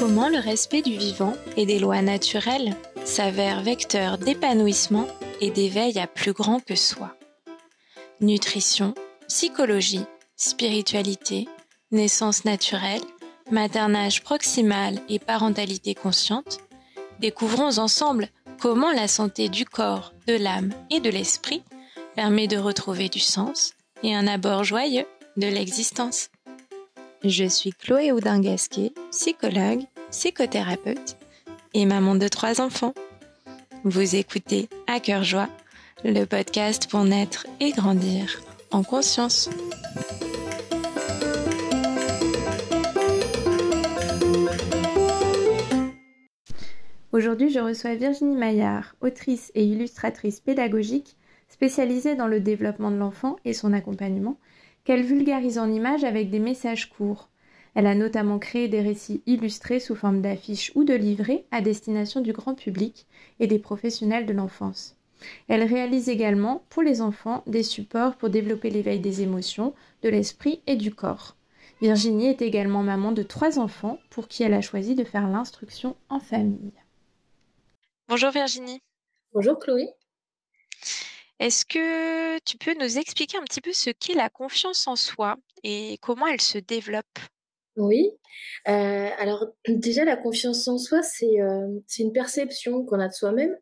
Comment le respect du vivant et des lois naturelles s'avère vecteur d'épanouissement et d'éveil à plus grand que soi. Nutrition, psychologie, spiritualité, naissance naturelle, maternage proximal et parentalité consciente, découvrons ensemble comment la santé du corps, de l'âme et de l'esprit permet de retrouver du sens et un abord joyeux de l'existence. Je suis Chloé Houdin-Gasquet, psychologue, psychothérapeute et maman de 3 enfants. Vous écoutez À Cœur Joie, le podcast pour naître et grandir en conscience. Aujourd'hui, je reçois Virginie Maillard, autrice et illustratrice pédagogique spécialisée dans le développement de l'enfant et son accompagnement, qu'elle vulgarise en images avec des messages courts. Elle a notamment créé des récits illustrés sous forme d'affiches ou de livrets à destination du grand public et des professionnels de l'enfance. Elle réalise également, pour les enfants, des supports pour développer l'éveil des émotions, de l'esprit et du corps. Virginie est également maman de 3 enfants pour qui elle a choisi de faire l'instruction en famille. Bonjour Virginie. Bonjour Chloé. Est-ce que tu peux nous expliquer un petit peu ce qu'est la confiance en soi et comment elle se développe? Oui, alors déjà la confiance en soi, c'est une perception qu'on a de soi-même.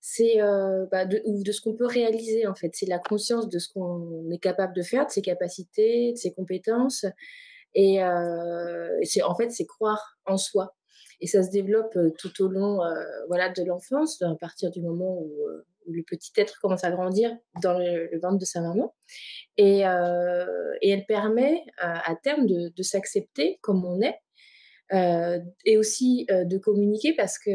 C'est, de ce qu'on peut réaliser en fait. C'est la conscience de ce qu'on est capable de faire, de ses capacités, de ses compétences et c'est en fait, c'est croire en soi et ça se développe, tout au long, voilà, de l'enfance, à partir du moment où le petit être commence à grandir dans le ventre de sa maman. Et elle permet, à terme de s'accepter comme on est, et aussi, de communiquer parce que,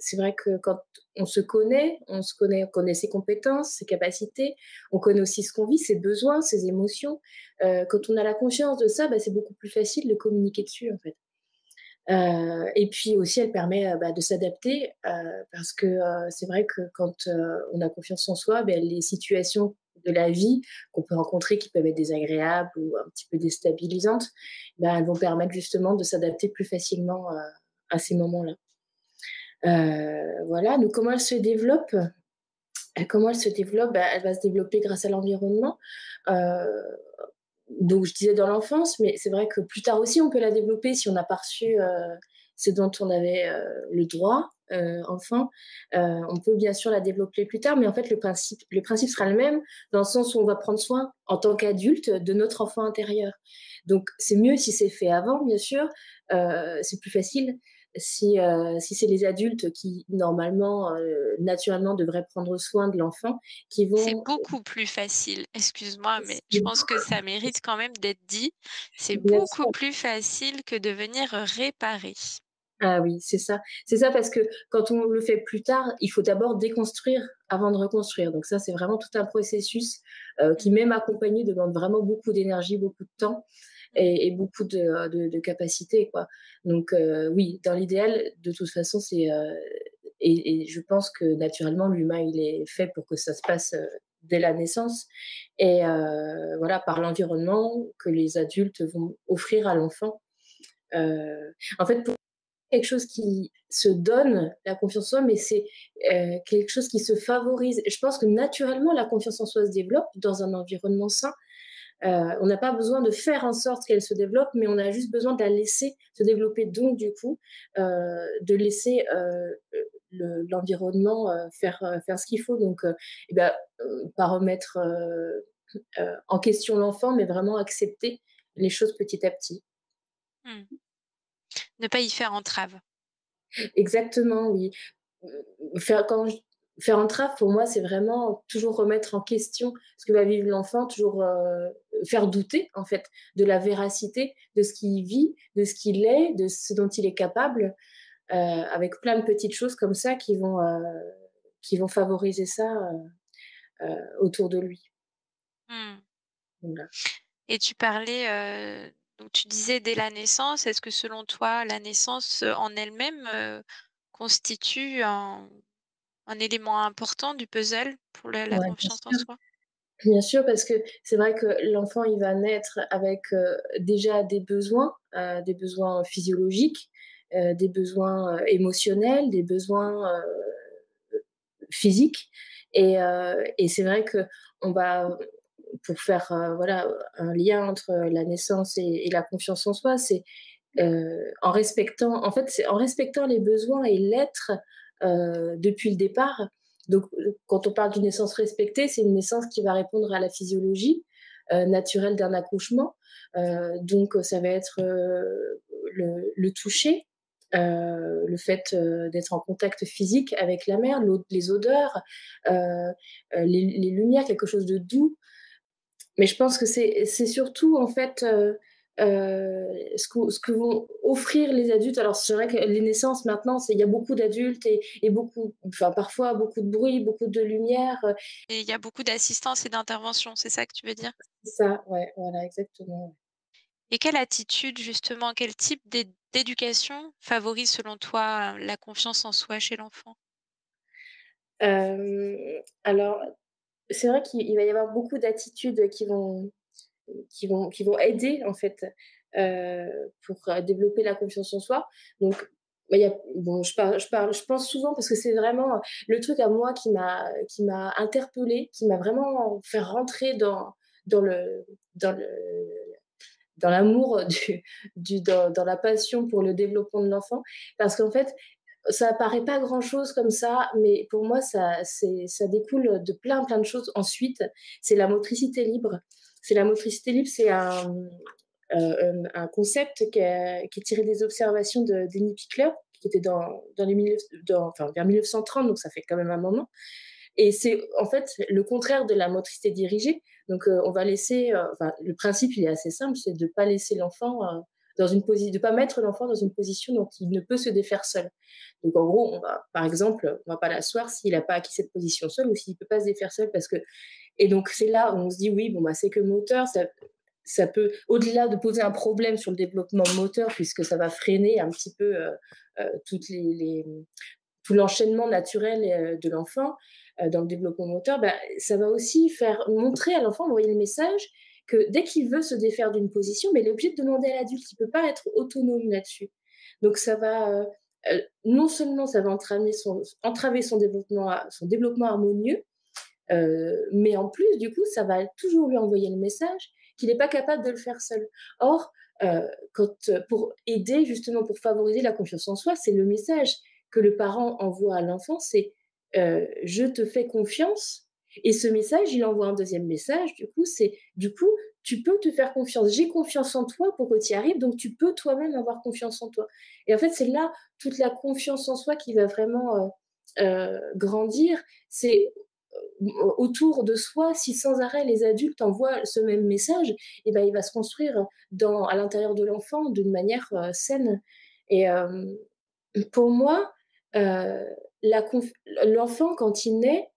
c'est vrai que quand on connaît ses compétences, ses capacités, on connaît aussi ce qu'on vit, ses besoins, ses émotions. Quand on a la conscience de ça, c'est beaucoup plus facile de communiquer dessus, en fait. Et puis aussi, elle permet, de s'adapter, parce que, c'est vrai que quand, on a confiance en soi, les situations de la vie qu'on peut rencontrer qui peuvent être désagréables ou un petit peu déstabilisantes, elles vont permettre justement de s'adapter plus facilement, à ces moments-là. Voilà, donc comment elle se développe? Comment elle se développe? Elle va se développer grâce à l'environnement. Heu, donc je disais dans l'enfance, mais c'est vrai que plus tard aussi, on peut la développer si on n'a pas reçu, ce dont on avait, le droit, enfant. On peut bien sûr la développer plus tard, mais en fait le principe sera le même, dans le sens où on va prendre soin, en tant qu'adulte, de notre enfant intérieur. Donc c'est mieux si c'est fait avant, bien sûr, c'est plus facile. Si c'est les adultes qui, normalement, naturellement devraient prendre soin de l'enfant, qui C'est vont beaucoup plus facile, excuse-moi, mais je pense que ça mérite quand même d'être dit. C'est bien beaucoup sûr. plus facile que de venir réparer. Ah oui, c'est ça. C'est ça parce que quand on le fait plus tard, il faut d'abord déconstruire avant de reconstruire. Donc ça, c'est vraiment tout un processus, qui Mmh. même accompagné demande vraiment beaucoup d'énergie, beaucoup de temps Mmh. et beaucoup de capacités, quoi. Donc oui, dans l'idéal, de toute façon, et je pense que naturellement, l'humain, il est fait pour que ça se passe, dès la naissance et voilà, par l'environnement que les adultes vont offrir à l'enfant. En fait, quelque chose qui se donne, la confiance en soi, mais c'est, quelque chose qui se favorise. Je pense que naturellement, la confiance en soi se développe dans un environnement sain. On n'a pas besoin de faire en sorte qu'elle se développe, mais on a juste besoin de la laisser se développer. Donc du coup, de laisser, l'environnement, faire ce qu'il faut. Donc pas remettre, en question l'enfant, mais vraiment accepter les choses petit à petit. Mmh. Ne pas y faire entrave. Exactement, oui. Faire entrave, pour moi, c'est vraiment toujours remettre en question ce que va vivre l'enfant, toujours, faire douter, en fait, de la véracité de ce qu'il vit, de ce qu'il est, de ce dont il est capable, avec plein de petites choses comme ça qui vont favoriser ça, autour de lui. Mmh. Voilà. Et tu parlais, donc tu disais dès la naissance. Est-ce que selon toi, la naissance, en elle-même, constitue un élément important du puzzle pour la Ouais, bien confiance en sûr. soi? Bien sûr, parce que c'est vrai que l'enfant, il va naître avec, déjà des besoins physiologiques, des besoins émotionnels, des besoins physiques. Et c'est vrai que on va, pour faire voilà, un lien entre la naissance et la confiance en soi, c'est en respectant, en fait, c'est en respectant les besoins et l'être depuis le départ. Donc, quand on parle d'une naissance respectée, c'est une naissance qui va répondre à la physiologie naturelle d'un accouchement. Donc, ça va être le toucher, le fait d'être en contact physique avec la mère, les odeurs, les lumières, quelque chose de doux. Mais je pense que c'est surtout en fait, ce que vont offrir les adultes. Alors c'est vrai que les naissances maintenant, il y a beaucoup d'adultes et beaucoup, enfin parfois beaucoup de bruit, beaucoup de lumière, Et il y a beaucoup d'assistance et d'intervention, c'est ça que tu veux dire? c'est ça, ouais, voilà, exactement. Et quelle attitude justement, quel type d'éducation favorise selon toi, la confiance en soi chez l'enfant? Alors c'est vrai qu'il va y avoir beaucoup d'attitudes qui vont aider en fait, pour développer la confiance en soi. Donc, bah, il y a bon, je pense souvent parce que c'est vraiment le truc à moi qui m'a interpellée, qui m'a vraiment fait rentrer dans le dans le dans l'amour dans la passion pour le développement de l'enfant. Parce qu'en fait, ça paraît pas grand-chose comme ça, mais pour moi, ça découle de plein, plein de choses. Ensuite, c'est la motricité libre. C'est un concept qui est tiré des observations de Denis Pickler, qui était dans les milieux, enfin, vers 1930, donc ça fait quand même un moment. Et c'est en fait le contraire de la motricité dirigée. Donc, on va laisser, enfin, le principe, il est assez simple, c'est de ne pas laisser l'enfant de pas mettre l'enfant dans une position dont il ne peut se défaire seul. Donc, en gros, par exemple, on va pas l'asseoir s'il n'a pas acquis cette position seul ou s'il peut pas se défaire seul parce que, et donc c'est là où on se dit oui, bon, bah, c'est que moteur, ça peut, au-delà de poser un problème sur le développement moteur, puisque ça va freiner un petit peu toutes tout l'enchaînement naturel de l'enfant dans le développement moteur, bah, ça va aussi faire montrer à l'enfant, envoyer le message que dès qu'il veut se défaire d'une position, mais il est obligé de demander à l'adulte, il ne peut pas être autonome là-dessus. Donc ça va, non seulement ça va entraver son développement harmonieux, mais en plus, du coup, ça va toujours lui envoyer le message qu'il n'est pas capable de le faire seul. Or, pour aider, justement, pour favoriser la confiance en soi, c'est le message que le parent envoie à l'enfant, c'est je te fais confiance. Et ce message, il envoie un deuxième message, du coup, c'est du coup, tu peux te faire confiance. J'ai confiance en toi pour que tu y arrives, donc tu peux toi-même avoir confiance en toi. Et en fait, c'est là toute la confiance en soi qui va vraiment grandir. C'est autour de soi, si sans arrêt les adultes envoient ce même message, et ben, il va se construire à l'intérieur de l'enfant d'une manière saine. Et pour moi, euh, l'enfant, quand il naît,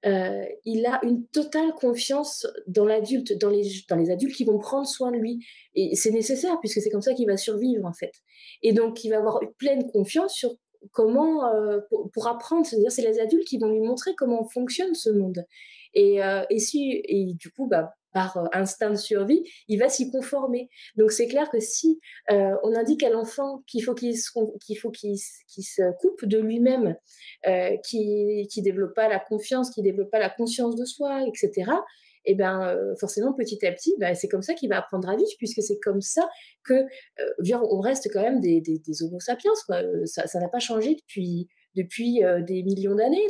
il a une totale confiance dans l'adulte, dans les adultes qui vont prendre soin de lui. Et c'est nécessaire, puisque c'est comme ça qu'il va survivre, en fait. Et donc, il va avoir une pleine confiance sur comment, pour apprendre, c'est-à-dire c'est les adultes qui vont lui montrer comment fonctionne ce monde. Et du coup, bah, par instinct de survie, il va s'y conformer. Donc c'est clair que si on indique à l'enfant qu'il se coupe de lui-même, qui développe pas la confiance, qui développe pas la conscience de soi, etc. Et ben forcément petit à petit, ben, c'est comme ça qu'il va apprendre à vivre, puisque c'est comme ça que, on reste quand même des Homo sapiens, quoi. Ça n'a pas changé depuis des millions d'années.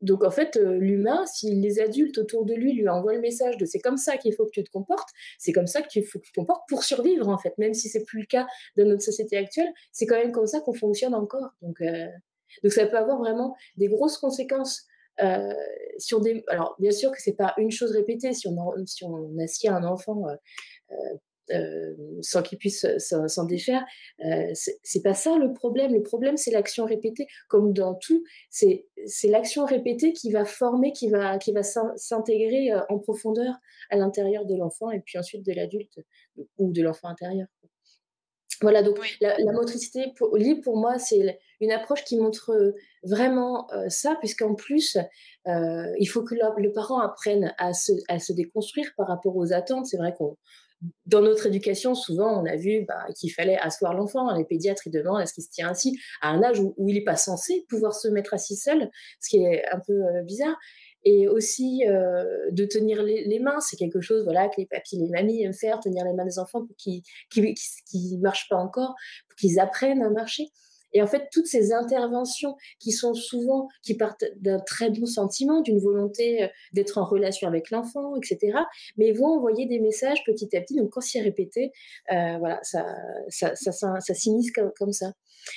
Donc en fait, l'humain, si les adultes autour de lui envoient le message de c'est comme ça qu'il faut que tu te comportes, c'est comme ça qu'il faut que tu te comportes pour survivre, en fait, même si c'est plus le cas dans notre société actuelle, c'est quand même comme ça qu'on fonctionne encore. Donc ça peut avoir vraiment des grosses conséquences sur des. Alors bien sûr que c'est pas une chose répétée. Si on assied un enfant sans qu'il puisse s'en défaire, c'est pas ça le problème. Le problème, c'est l'action répétée. Comme dans tout, c'est l'action répétée qui va former, qui va s'intégrer en profondeur à l'intérieur de l'enfant et puis ensuite de l'adulte ou de l'enfant intérieur. Voilà, donc Oui. la motricité libre, pour moi, c'est une approche qui montre vraiment ça, puisqu'en plus, il faut que le parent apprenne à se déconstruire par rapport aux attentes. C'est vrai qu'on Dans notre éducation, souvent, on a vu qu'il fallait asseoir l'enfant. Les pédiatres, ils demandent est-ce qu'il se tient assis à un âge où il n'est pas censé pouvoir se mettre assis seul, ce qui est un peu bizarre. Et aussi, de tenir les mains, c'est quelque chose voilà, que les papis, les mamies aiment faire, tenir les mains des enfants pour qu'ils marchent pas encore, pour qu'ils apprennent à marcher. Et en fait, toutes ces interventions qui sont souvent, qui partent d'un très bon sentiment, d'une volonté d'être en relation avec l'enfant, etc., mais vont envoyer des messages petit à petit. Donc, quand c'est répété, voilà, ça s'initie comme ça.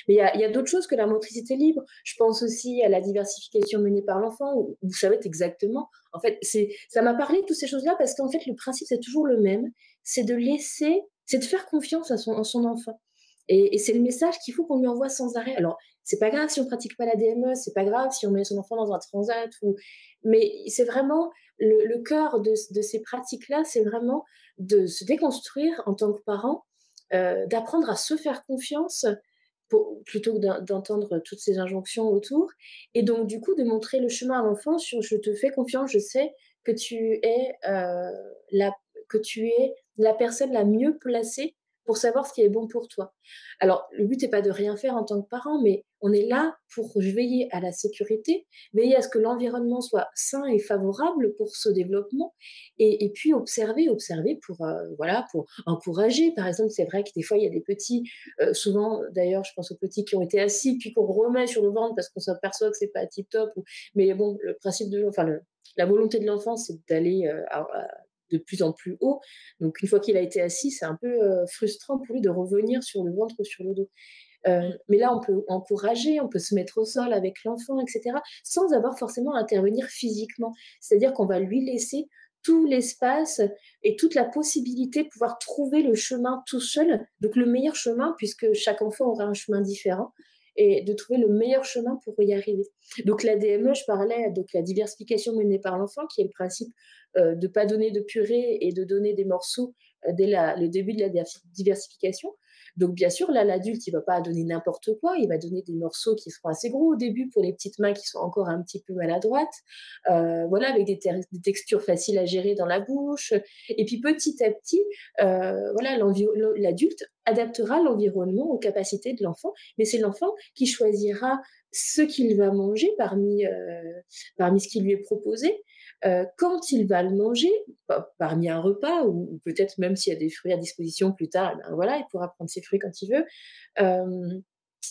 Mais il y a d'autres choses que la motricité libre. Je pense aussi à la diversification menée par l'enfant, où vous savez exactement. En fait, ça m'a parlé de toutes ces choses-là parce qu'en fait, le principe, c'est toujours le même. C'est de faire confiance à son enfant. Et c'est le message qu'il faut qu'on lui envoie sans arrêt. Alors, c'est pas grave si on pratique pas la DME, c'est pas grave si on met son enfant dans un transat, mais c'est vraiment le cœur de ces pratiques-là, c'est vraiment de se déconstruire en tant que parent, d'apprendre à se faire confiance plutôt que d'entendre toutes ces injonctions autour. Et donc, du coup, de montrer le chemin à l'enfant sur je te fais confiance, je sais que la, que tu es la personne la mieux placée pour savoir ce qui est bon pour toi. Alors, le but n'est pas de rien faire en tant que parent, mais on est là pour veiller à la sécurité, veiller à ce que l'environnement soit sain et favorable pour ce développement, et puis observer voilà, pour encourager. Par exemple, c'est vrai que des fois, il y a des petits, souvent d'ailleurs, je pense aux petits qui ont été assis, puis qu'on remet sur le ventre parce qu'on s'aperçoit que c'est pas tip-top. Mais bon, le principe la volonté de l'enfant, c'est d'aller de plus en plus haut. Donc, une fois qu'il a été assis, c'est un peu frustrant pour lui de revenir sur le ventre ou sur le dos. Mais là, on peut encourager, on peut se mettre au sol avec l'enfant, etc., sans avoir forcément à intervenir physiquement. C'est-à-dire qu'on va lui laisser tout l'espace et toute la possibilité de pouvoir trouver le chemin tout seul, donc le meilleur chemin, puisque chaque enfant aura un chemin différent, et de trouver le meilleur chemin pour y arriver. Donc la DME, je parlais, donc la diversification menée par l'enfant, qui est le principe de ne pas donner de purée et de donner des morceaux dès le début de la diversification. Donc, bien sûr, là, l'adulte, il ne va pas donner n'importe quoi. Il va donner des morceaux qui seront assez gros au début pour les petites mains qui sont encore un petit peu maladroites. Voilà, avec des textures faciles à gérer dans la bouche. Et puis, petit à petit, voilà, l'adulte adaptera l'environnement aux capacités de l'enfant. Mais c'est l'enfant qui choisira ce qu'il va manger parmi ce qui lui est proposé. Quand il va le manger, parmi un repas, ou peut-être même s'il y a des fruits à disposition plus tard, ben voilà, il pourra prendre ses fruits quand il veut.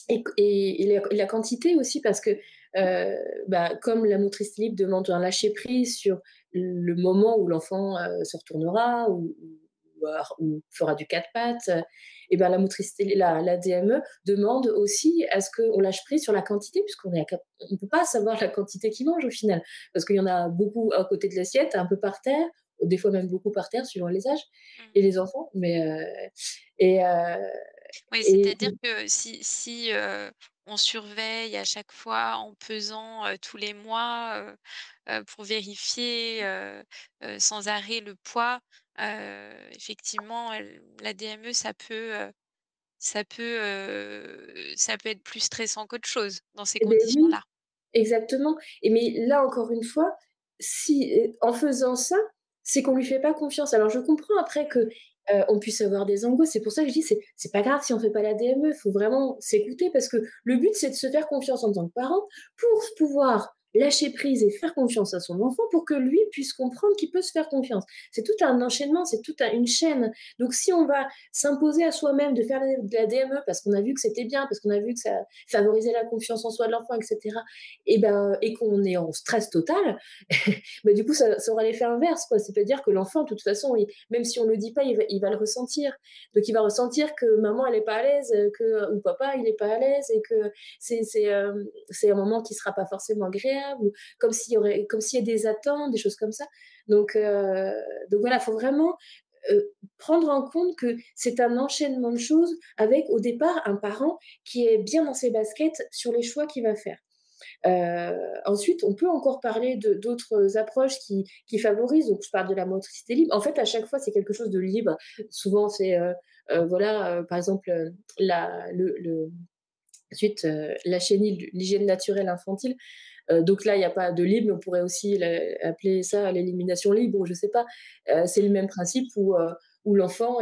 Et la quantité aussi, parce que comme la motricité libre demande un lâcher prise sur le moment où l'enfant se retournera ou fera du quatre pattes, et ben la DME demande aussi à ce qu'on lâche prise sur la quantité, puisqu'on ne peut pas savoir la quantité qu'il mange au final, parce qu'il y en a beaucoup à côté de l'assiette, un peu par terre, des fois même beaucoup par terre, suivant les âges Mmh. et les enfants. Et, euh, Oui, et c'est-à-dire que si on surveille à chaque fois en pesant, tous les mois, pour vérifier, sans arrêt le poids, effectivement, la DME ça peut être plus stressant qu'autre chose dans ces Eh beh, oui, conditions-là. exactement. Mais là, encore une fois, si en faisant ça, c'est qu'on lui fait pas confiance. Alors je comprends après que, on puisse avoir des angoisses. C'est pour ça que je dis: «C'est pas grave si on fait pas la DME». Il faut vraiment s'écouter, parce que le but, c'est de se faire confiance en tant que parent pour pouvoir lâcher prise et faire confiance à son enfant, pour que lui puisse comprendre qu'il peut se faire confiance. C'est tout un enchaînement, c'est toute une chaîne. Donc si on va s'imposer à soi-même de faire de la DME parce qu'on a vu que c'était bien, parce qu'on a vu que ça favorisait la confiance en soi de l'enfant, etc., et qu'on est en stress total, bah, du coup, ça aura l'effet inverse, quoi. C'est-à-dire que l'enfant, de toute façon, même si on ne le dit pas, il va le ressentir. Donc, il va ressentir que maman, elle n'est pas à l'aise, ou papa, il n'est pas à l'aise, et que c'est un moment qui ne sera pas forcément agréable, ou comme s'il y a des attentes, des choses comme ça. Donc, voilà, il faut vraiment prendre en compte que c'est un enchaînement de choses, avec au départ un parent qui est bien dans ses baskets sur les choix qu'il va faire. Ensuite, on peut encore parler d'autres approches qui favorisent. Donc, je parle de la motricité libre. En fait, à chaque fois, c'est quelque chose de libre. Souvent, c'est voilà, par exemple, ensuite, la chénile, l'hygiène naturelle infantile. Donc là, il n'y a pas de libre, mais on pourrait aussi appeler ça l'élimination libre, ou je ne sais pas. C'est le même principe où l'enfant,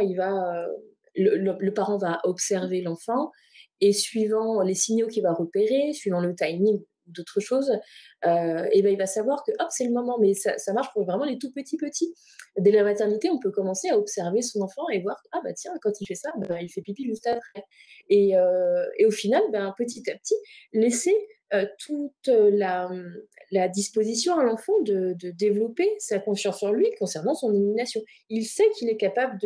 le parent va observer l'enfant et suivant les signaux qu'il va repérer, suivant le timing ou d'autres choses, et ben, il va savoir que hop, c'est le moment. Mais ça marche pour vraiment les tout petits petits. Dès la maternité, on peut commencer à observer son enfant et voir, ah bah tiens, quand il fait ça, bah, il fait pipi juste après. Et au final, ben, petit à petit, laisser toute la disposition à l'enfant de développer sa confiance en lui concernant son élimination. Il sait qu'il est capable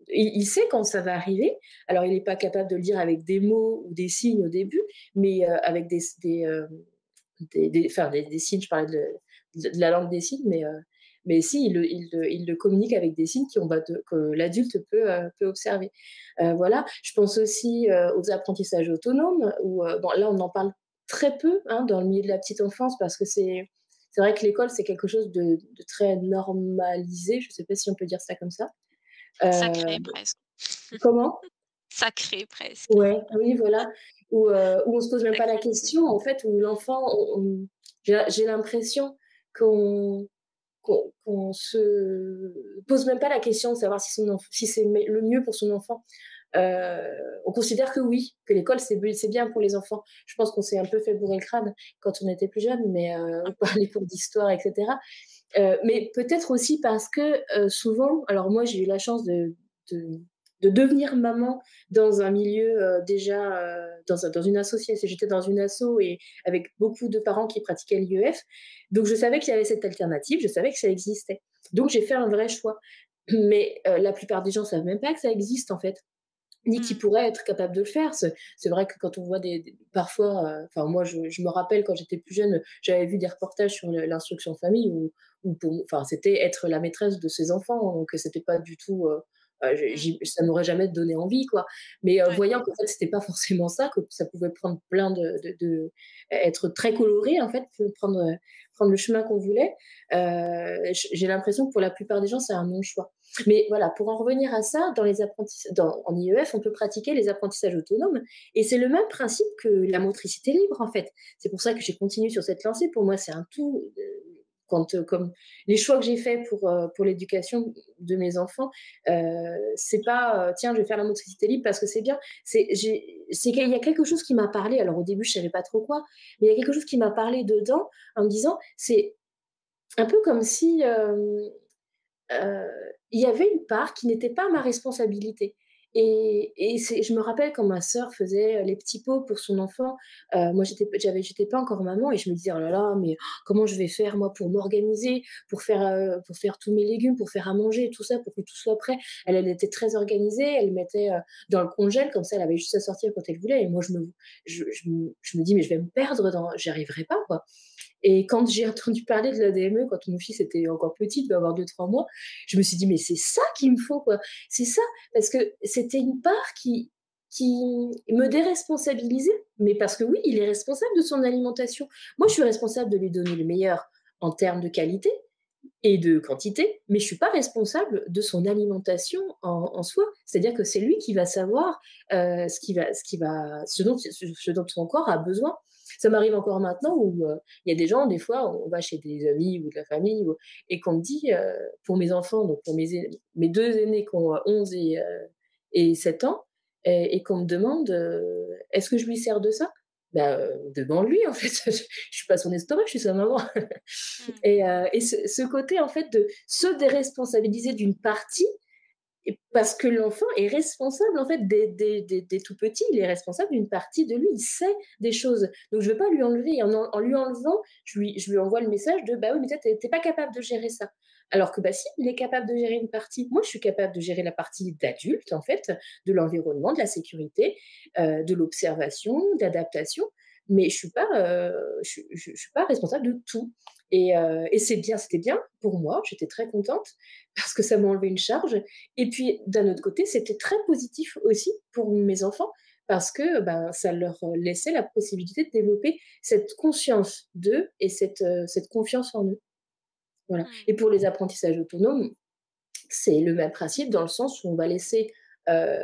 il sait quand ça va arriver. Alors, il n'est pas capable de le dire avec des mots ou des signes au début, mais avec enfin, des signes, je parlais de la langue des signes, mais si, il le communique avec des signes que l'adulte peut observer. Voilà. Je pense aussi aux apprentissages autonomes, où bon, là, on en parle très peu hein, dans le milieu de la petite enfance, parce que c'est vrai que l'école, c'est quelque chose de très normalisé. Je ne sais pas si on peut dire ça comme ça. Sacré Euh, presque. Comment? Sacré presque. Ouais, oui, voilà. Où on se pose même pas la Sacré. question, en fait, où l'enfant, j'ai l'impression qu'on qu'on se pose même pas la question de savoir si c'est le mieux pour son enfant. On considère que oui, que l'école, c'est bien pour les enfants. Je pense qu'on s'est un peu fait bourrer le crâne quand on était plus jeune, mais Un par peu. les cours d'histoire, etc. Mais peut-être aussi parce que souvent, alors moi j'ai eu la chance de, de devenir maman dans un milieu déjà, dans une association. J'étais dans une asso et avec beaucoup de parents qui pratiquaient l'IEF. Donc je savais qu'il y avait cette alternative, je savais que ça existait. Donc j'ai fait un vrai choix. Mais la plupart des gens ne savent même pas que ça existe en fait, ni qui Mmh. pourrait être capable de le faire. C'est vrai que quand on voit parfois, enfin moi je me rappelle quand j'étais plus jeune, j'avais vu des reportages sur l'instruction en famille enfin c'était être la maîtresse de ses enfants, donc c'était pas du tout, Mmh. ça m'aurait jamais donné envie quoi. Mais Ouais. voyant qu'en fait c'était pas forcément ça, que ça pouvait prendre plein être très coloré en fait, prendre le chemin qu'on voulait. J'ai l'impression que pour la plupart des gens c'est un non choix. Mais voilà, pour en revenir à ça, en IEF, on peut pratiquer les apprentissages autonomes et c'est le même principe que la motricité libre, en fait. C'est pour ça que j'ai continué sur cette lancée. Pour moi, c'est un tout. Comme les choix que j'ai faits pour l'éducation de mes enfants, c'est pas tiens, je vais faire la motricité libre parce que c'est bien. C'est qu'il y a quelque chose qui m'a parlé. Alors au début, je savais pas trop quoi, mais il y a quelque chose qui m'a parlé dedans en me disant c'est un peu comme si Heu, il y avait une part qui n'était pas ma responsabilité et je me rappelle quand ma sœur faisait les petits pots pour son enfant, moi j'étais pas encore maman et je me disais: «Oh là là, mais comment je vais faire moi pour m'organiser, pour faire tous mes légumes, pour faire à manger et tout ça, pour que tout soit prêt?» Elle était très organisée, elle le mettait, dans le congèle comme ça elle avait juste à sortir quand elle voulait et moi je me dis: «Mais je vais me perdre j'y arriverai pas, quoi». Et quand j'ai entendu parler de l'ADME, quand mon fils était encore petit, il devait avoir 2-3 mois, je me suis dit: «Mais c'est ça qu'il me faut, quoi!» C'est ça, parce que c'était une part qui me déresponsabilisait, mais parce que oui, il est responsable de son alimentation. Moi, je suis responsable de lui donner le meilleur en termes de qualité et de quantité, mais je suis pas responsable de son alimentation en soi. C'est-à-dire que c'est lui qui va savoir, ce dont son corps a besoin. Ça m'arrive encore maintenant où, il y a des gens, des fois, on va chez des amis ou de la famille et qu'on me dit, pour mes enfants, donc pour mes 2 aînés qui ont 11 et 7 ans et qu'on me demande, «Est-ce que je lui sers de ça?» Bah, demande-lui en fait, je suis pas son estomac, je suis sa maman. Mmh. Et ce côté en fait de se déresponsabiliser d'une partie et parce que l'enfant est responsable en fait des tout petits, il est responsable d'une partie de lui, il sait des choses. Donc je ne veux pas lui enlever et en lui enlevant, je lui envoie le message de: «Bah oui, mais toi tu pas capable de gérer ça». Alors que bah si, il est capable de gérer une partie. Moi, je suis capable de gérer la partie d'adulte en fait, de l'environnement, de la sécurité, de l'observation, d'adaptation, mais je suis pas responsable de tout et c'était bien pour moi, j'étais très contente parce que ça m'a enlevé une charge et puis, d'un autre côté, c'était très positif aussi pour mes enfants parce que, ben, ça leur laissait la possibilité de développer cette conscience d'eux et cette confiance en eux. Voilà Mmh. et pour les apprentissages autonomes, c'est le même principe dans le sens où on va laisser, heu,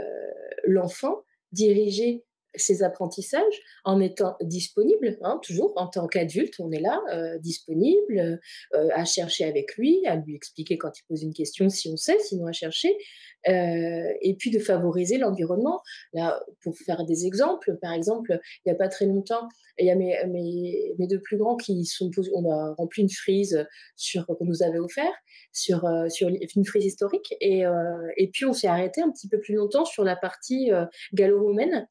l'enfant diriger, ces apprentissages en étant disponible, hein, toujours en tant qu'adulte, on est là, disponible, à chercher avec lui, à lui expliquer quand il pose une question si on sait, sinon à chercher, et puis de favoriser l'environnement. Là, pour faire des exemples, par exemple, il y a pas très longtemps, il y a mes 2 plus grands qui sont pos on a rempli une frise, sur qu'on nous avait offert, sur une frise historique et puis on s'est arrêté un petit peu plus longtemps sur la partie, gallo-romaine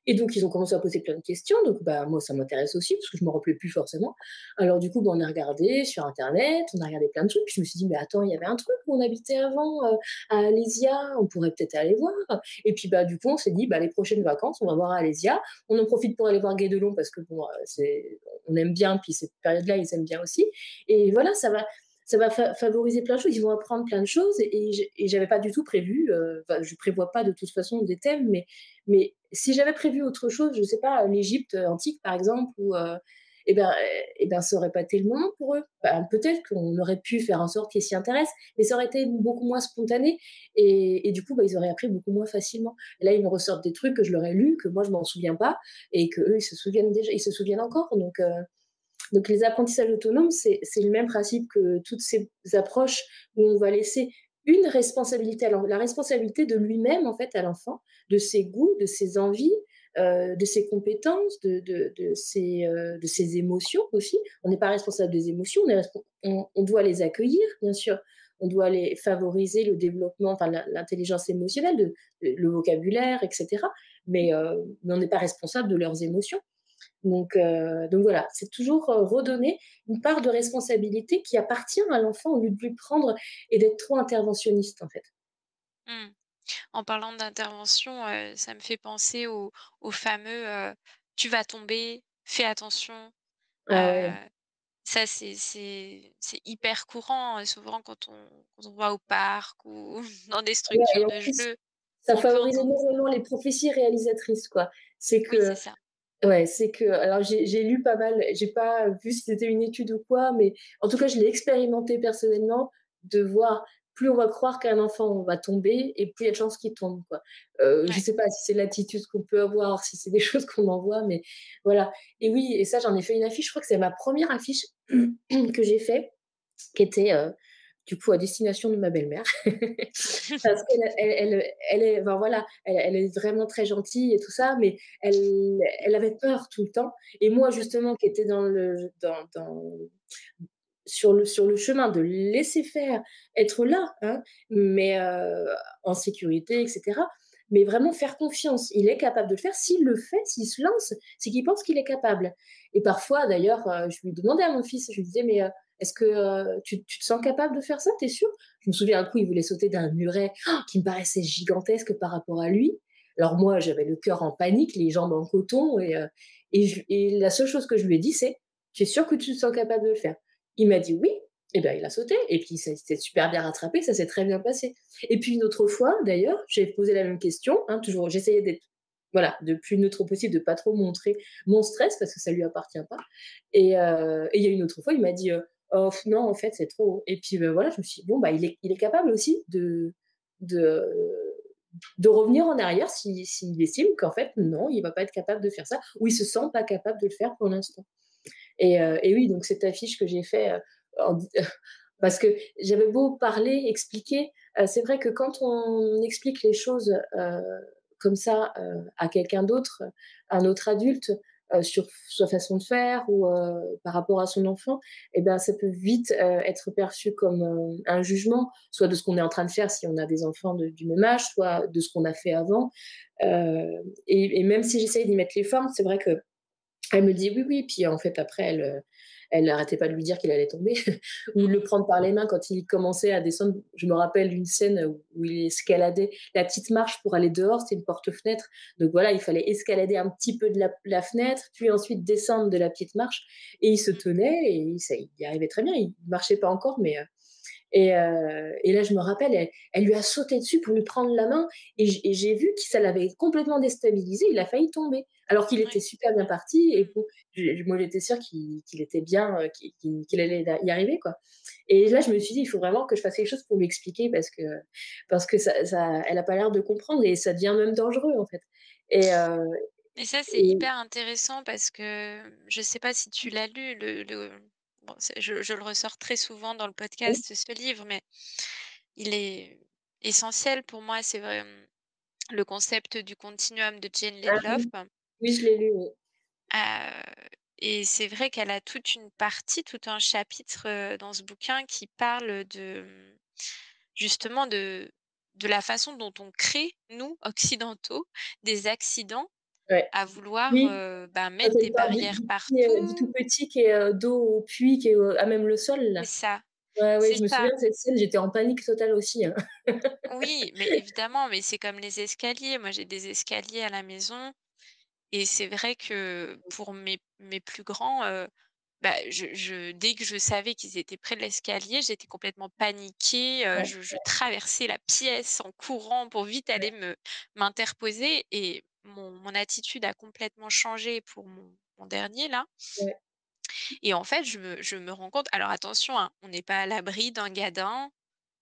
et donc, ils ont commencé à poser plein de questions. Donc, bah, moi, ça m'intéresse aussi parce que je me rappelais plus forcément. Alors, du coup, bah, on a regardé sur Internet, on a regardé plein de trucs. Puis je me suis dit, mais attends, il y avait un truc où on habitait avant, à Alésia, on pourrait peut-être aller voir. Et puis, bah, du coup, on s'est dit, bah, les prochaines vacances, on va voir à Alésia. On en profite pour aller voir Guédelon parce que bon, on aime bien. Puis cette période-là, ils aiment bien aussi. Et voilà, ça va favoriser plein de choses. Ils vont apprendre plein de choses et j'avais pas du tout prévu. Enfin, je prévois pas de toute façon des thèmes, mais si j'avais prévu autre chose, je sais pas, l'Égypte antique par exemple, ou et ben, ça aurait pas été le moment pour eux. Ben, peut-être qu'on aurait pu faire en sorte qu'ils s'y intéressent, mais ça aurait été beaucoup moins spontané et du coup, bah, ils auraient appris beaucoup moins facilement. Et là, ils me ressortent des trucs que je leur ai lus, que moi je m'en souviens pas et que eux ils se souviennent encore. Donc les apprentissages autonomes, c'est le même principe que toutes ces approches où on va laisser une responsabilité, alors la responsabilité de lui-même en fait à l'enfant, de ses goûts, de ses envies, de ses compétences, de ses émotions aussi. On n'est pas responsable des émotions, on doit les accueillir, bien sûr. On doit les favoriser le développement, enfin l'intelligence émotionnelle, le vocabulaire, etc. Mais on n'est pas responsable de leurs émotions. Donc voilà, c'est toujours redonner une part de responsabilité qui appartient à l'enfant au lieu de lui prendre et d'être trop interventionniste en fait. Mmh. En parlant d'intervention, ça me fait penser au fameux, «Tu vas tomber, fais attention». Ah ouais, Ça c'est hyper courant, souvent quand on va au parc ou dans des ouais et structures en de plus, jeux, ça on peut favorise entendre ça. énormément les prophéties réalisatrices quoi. C'est Oui, c'est que ça. Ouais, c'est que alors j'ai lu pas mal, j'ai pas vu si c'était une étude ou quoi, mais en tout cas, je l'ai expérimenté personnellement de voir plus on va croire qu'un enfant va tomber et plus il y a de chances qu'il tombe, quoi. Je Ouais. sais pas si c'est l'attitude qu'on peut avoir, si c'est des choses qu'on envoie, mais voilà et oui et ça, j'en ai fait une affiche, je crois que c'est ma première affiche que j'ai fait qui était, du coup, à destination de ma belle-mère. Parce qu'elle est enfin voilà, elle est vraiment très gentille et tout ça, mais elle avait peur tout le temps et moi justement qui étais dans sur le chemin de laisser faire, être là, hein, mais en sécurité et cetera, mais vraiment faire confiance. Il est capable de le faire. S'il le fait, s'il se lance, c'est qu'il pense qu'il est capable et parfois d'ailleurs, je lui demandais à mon fils, je lui disais: «Mais, est-ce que, tu te sens capable de faire ça? Tu es sûr?» Je me souviens un coup, il voulait sauter d'un muret qui me paraissait gigantesque par rapport à lui. Alors moi, j'avais le cœur en panique, les jambes en coton et la seule chose que je lui ai dit, c'est: «Tu es sûr que tu te sens capable de le faire?» Il m'a dit: «Oui», et ben, il a sauté et puis ça s'est super bien rattrapé, ça s'est très bien passé. Et puis une autre fois d'ailleurs, j'ai posé la même question, hein, toujours j'essayais d'être voilà, de plus neutre possible, de pas trop montrer mon stress parce que ça lui appartient pas et il y a une autre fois, il m'a dit, «Oh non, en fait, c'est trop haut» et puis, voilà, je me suis dit: «Bon, bah, il est capable aussi de de revenir en arrière s'il estime qu'en fait, non, il va pas être capable de faire ça ou il se sent pas capable de le faire pour l'instant». Et oui, donc cette affiche que j'ai fait, en di parce que j'avais beau parler, expliquer, c'est vrai que quand on explique les choses, comme ça, à quelqu'un d'autre, à un autre adulte, sur sa façon de faire ou, par rapport à son enfant et ben, ça peut vite, être perçu comme, un jugement, soit de ce qu'on est en train de faire si on a des enfants du même âge, soit de ce qu'on a fait avant, et même si j'essaye d'y mettre les formes, c'est vrai que elle me dit: «Oui, oui», puis en fait après elle arrêtait pas de lui dire qu'il allait tomber ou le prendre par les mains quand il commençait à descendre. Je me rappelle d'une scène où il escaladait la petite marche pour aller dehors, c'était une porte-fenêtre, donc voilà, il fallait escalader un petit peu de la fenêtre, puis ensuite descendre de la petite marche et il se tenait et il y arrivait très bien. Il marchait pas encore mais et là, je me rappelle, elle lui a sauté dessus pour lui prendre la main et j'ai vu que ça l'avait complètement déstabilisé. Il a failli tomber, alors qu'il était Oui. super bien parti et Mmh. bon, moi, j'étais sûre qu'il était bien, qu'il allait y arriver, quoi. Et là, je me suis dit: «Il faut vraiment que je fasse quelque chose pour lui expliquer parce que ça elle a pas l'air de comprendre et ça devient même dangereux, en fait». Et Et ça, c'est Et hyper intéressant parce que je sais pas si tu l'as lu, bon, je le ressors très souvent dans le oui, podcast, ce livre, mais il est essentiel pour moi. C'est vrai, le concept du continuum de Jane ah Ledloff. oui, oui, je l'ai lu, oui. Et c'est vrai qu'elle a toute une partie, tout un chapitre, dans ce bouquin qui parle de, justement de la façon dont on crée, nous, occidentaux, des accidents Ouais. à vouloir, Oui, bah, quand mettre des elle parle barrières du tout partout. petit qui est, dos au puits, qui est, à même le sol C'est là. ça, Ouais, ouais, c'est je me ça. souviens de cette scène, j'étais en panique totale aussi, hein. Oui, mais évidemment, mais c'est comme les escaliers. Moi, j'ai des escaliers à la maison et c'est vrai que pour mes plus grands, bah, dès que je savais qu'ils étaient près de l'escalier, j'étais complètement paniquée, Ouais, je traversais la pièce en courant pour vite aller m'interposer et mon attitude a complètement changé pour mon dernier là. ouais, Et en fait, je me rends compte, alors attention, hein, on n'est pas à l'abri d'un gadin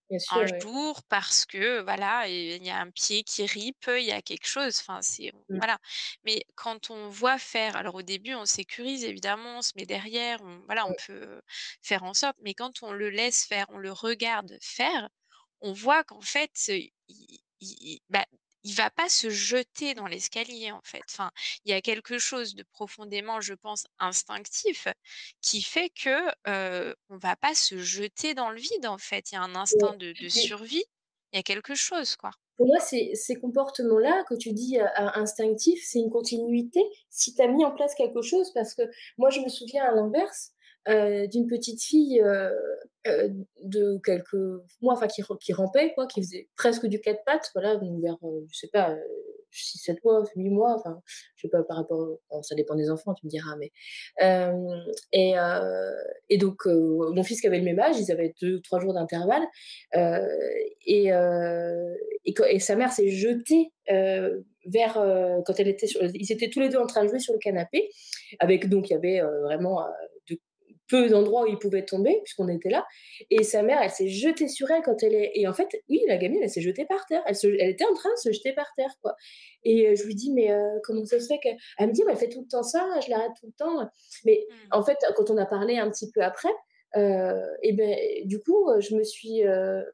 bien un sûr, ouais. jour parce que voilà, il y a un pied qui ripe, il y a quelque chose, enfin c'est Mmh, voilà. Mais quand on voit faire, alors au début on sécurise évidemment, on se met derrière, on voilà, on ouais, peut faire en sorte, mais quand on le laisse faire, on le regarde faire, on voit qu'en fait, bah, il va pas se jeter dans l'escalier en fait. Enfin, il y a quelque chose de profondément, je pense, instinctif qui fait que, on va pas se jeter dans le vide, en fait. Il y a un instinct ouais. de Mais survie, il y a quelque chose, quoi. pour moi, ces comportements-là que tu dis, instinctifs, c'est une continuité si tu as mis en place quelque chose. Parce que moi, je me souviens à l'inverse, d'une petite fille, de quelques mois, enfin qui rampait quoi, qui faisait presque du 4 pattes, voilà, donc vers, je sais pas, 6-7 mois, 8 mois, enfin, je sais pas par rapport bon ça dépend des enfants, tu me diras, mais hem et donc mon fils qui avait le même âge, ils avaient 2-3 jours d'intervalle, heu et sa mère s'est jetée, vers, quand elle était sur ils étaient tous les 2 en train de jouer sur le canapé avec donc il y avait, vraiment, de peu d'endroits où ils pouvaient tomber puisqu'on était là et sa mère, elle s'est jetée sur elle quand elle est et en fait, oui, la gamine, elle s'est jetée par terre. Elle était en train de se jeter par terre, quoi et je lui dis: «Mais comment ça se fait que» elle me dit: «Bah, elle fait tout le temps ça, je l'arrête tout le temps». Mais Mmh. en fait, quand on a parlé un petit peu après, et beh, du coup, je me suis,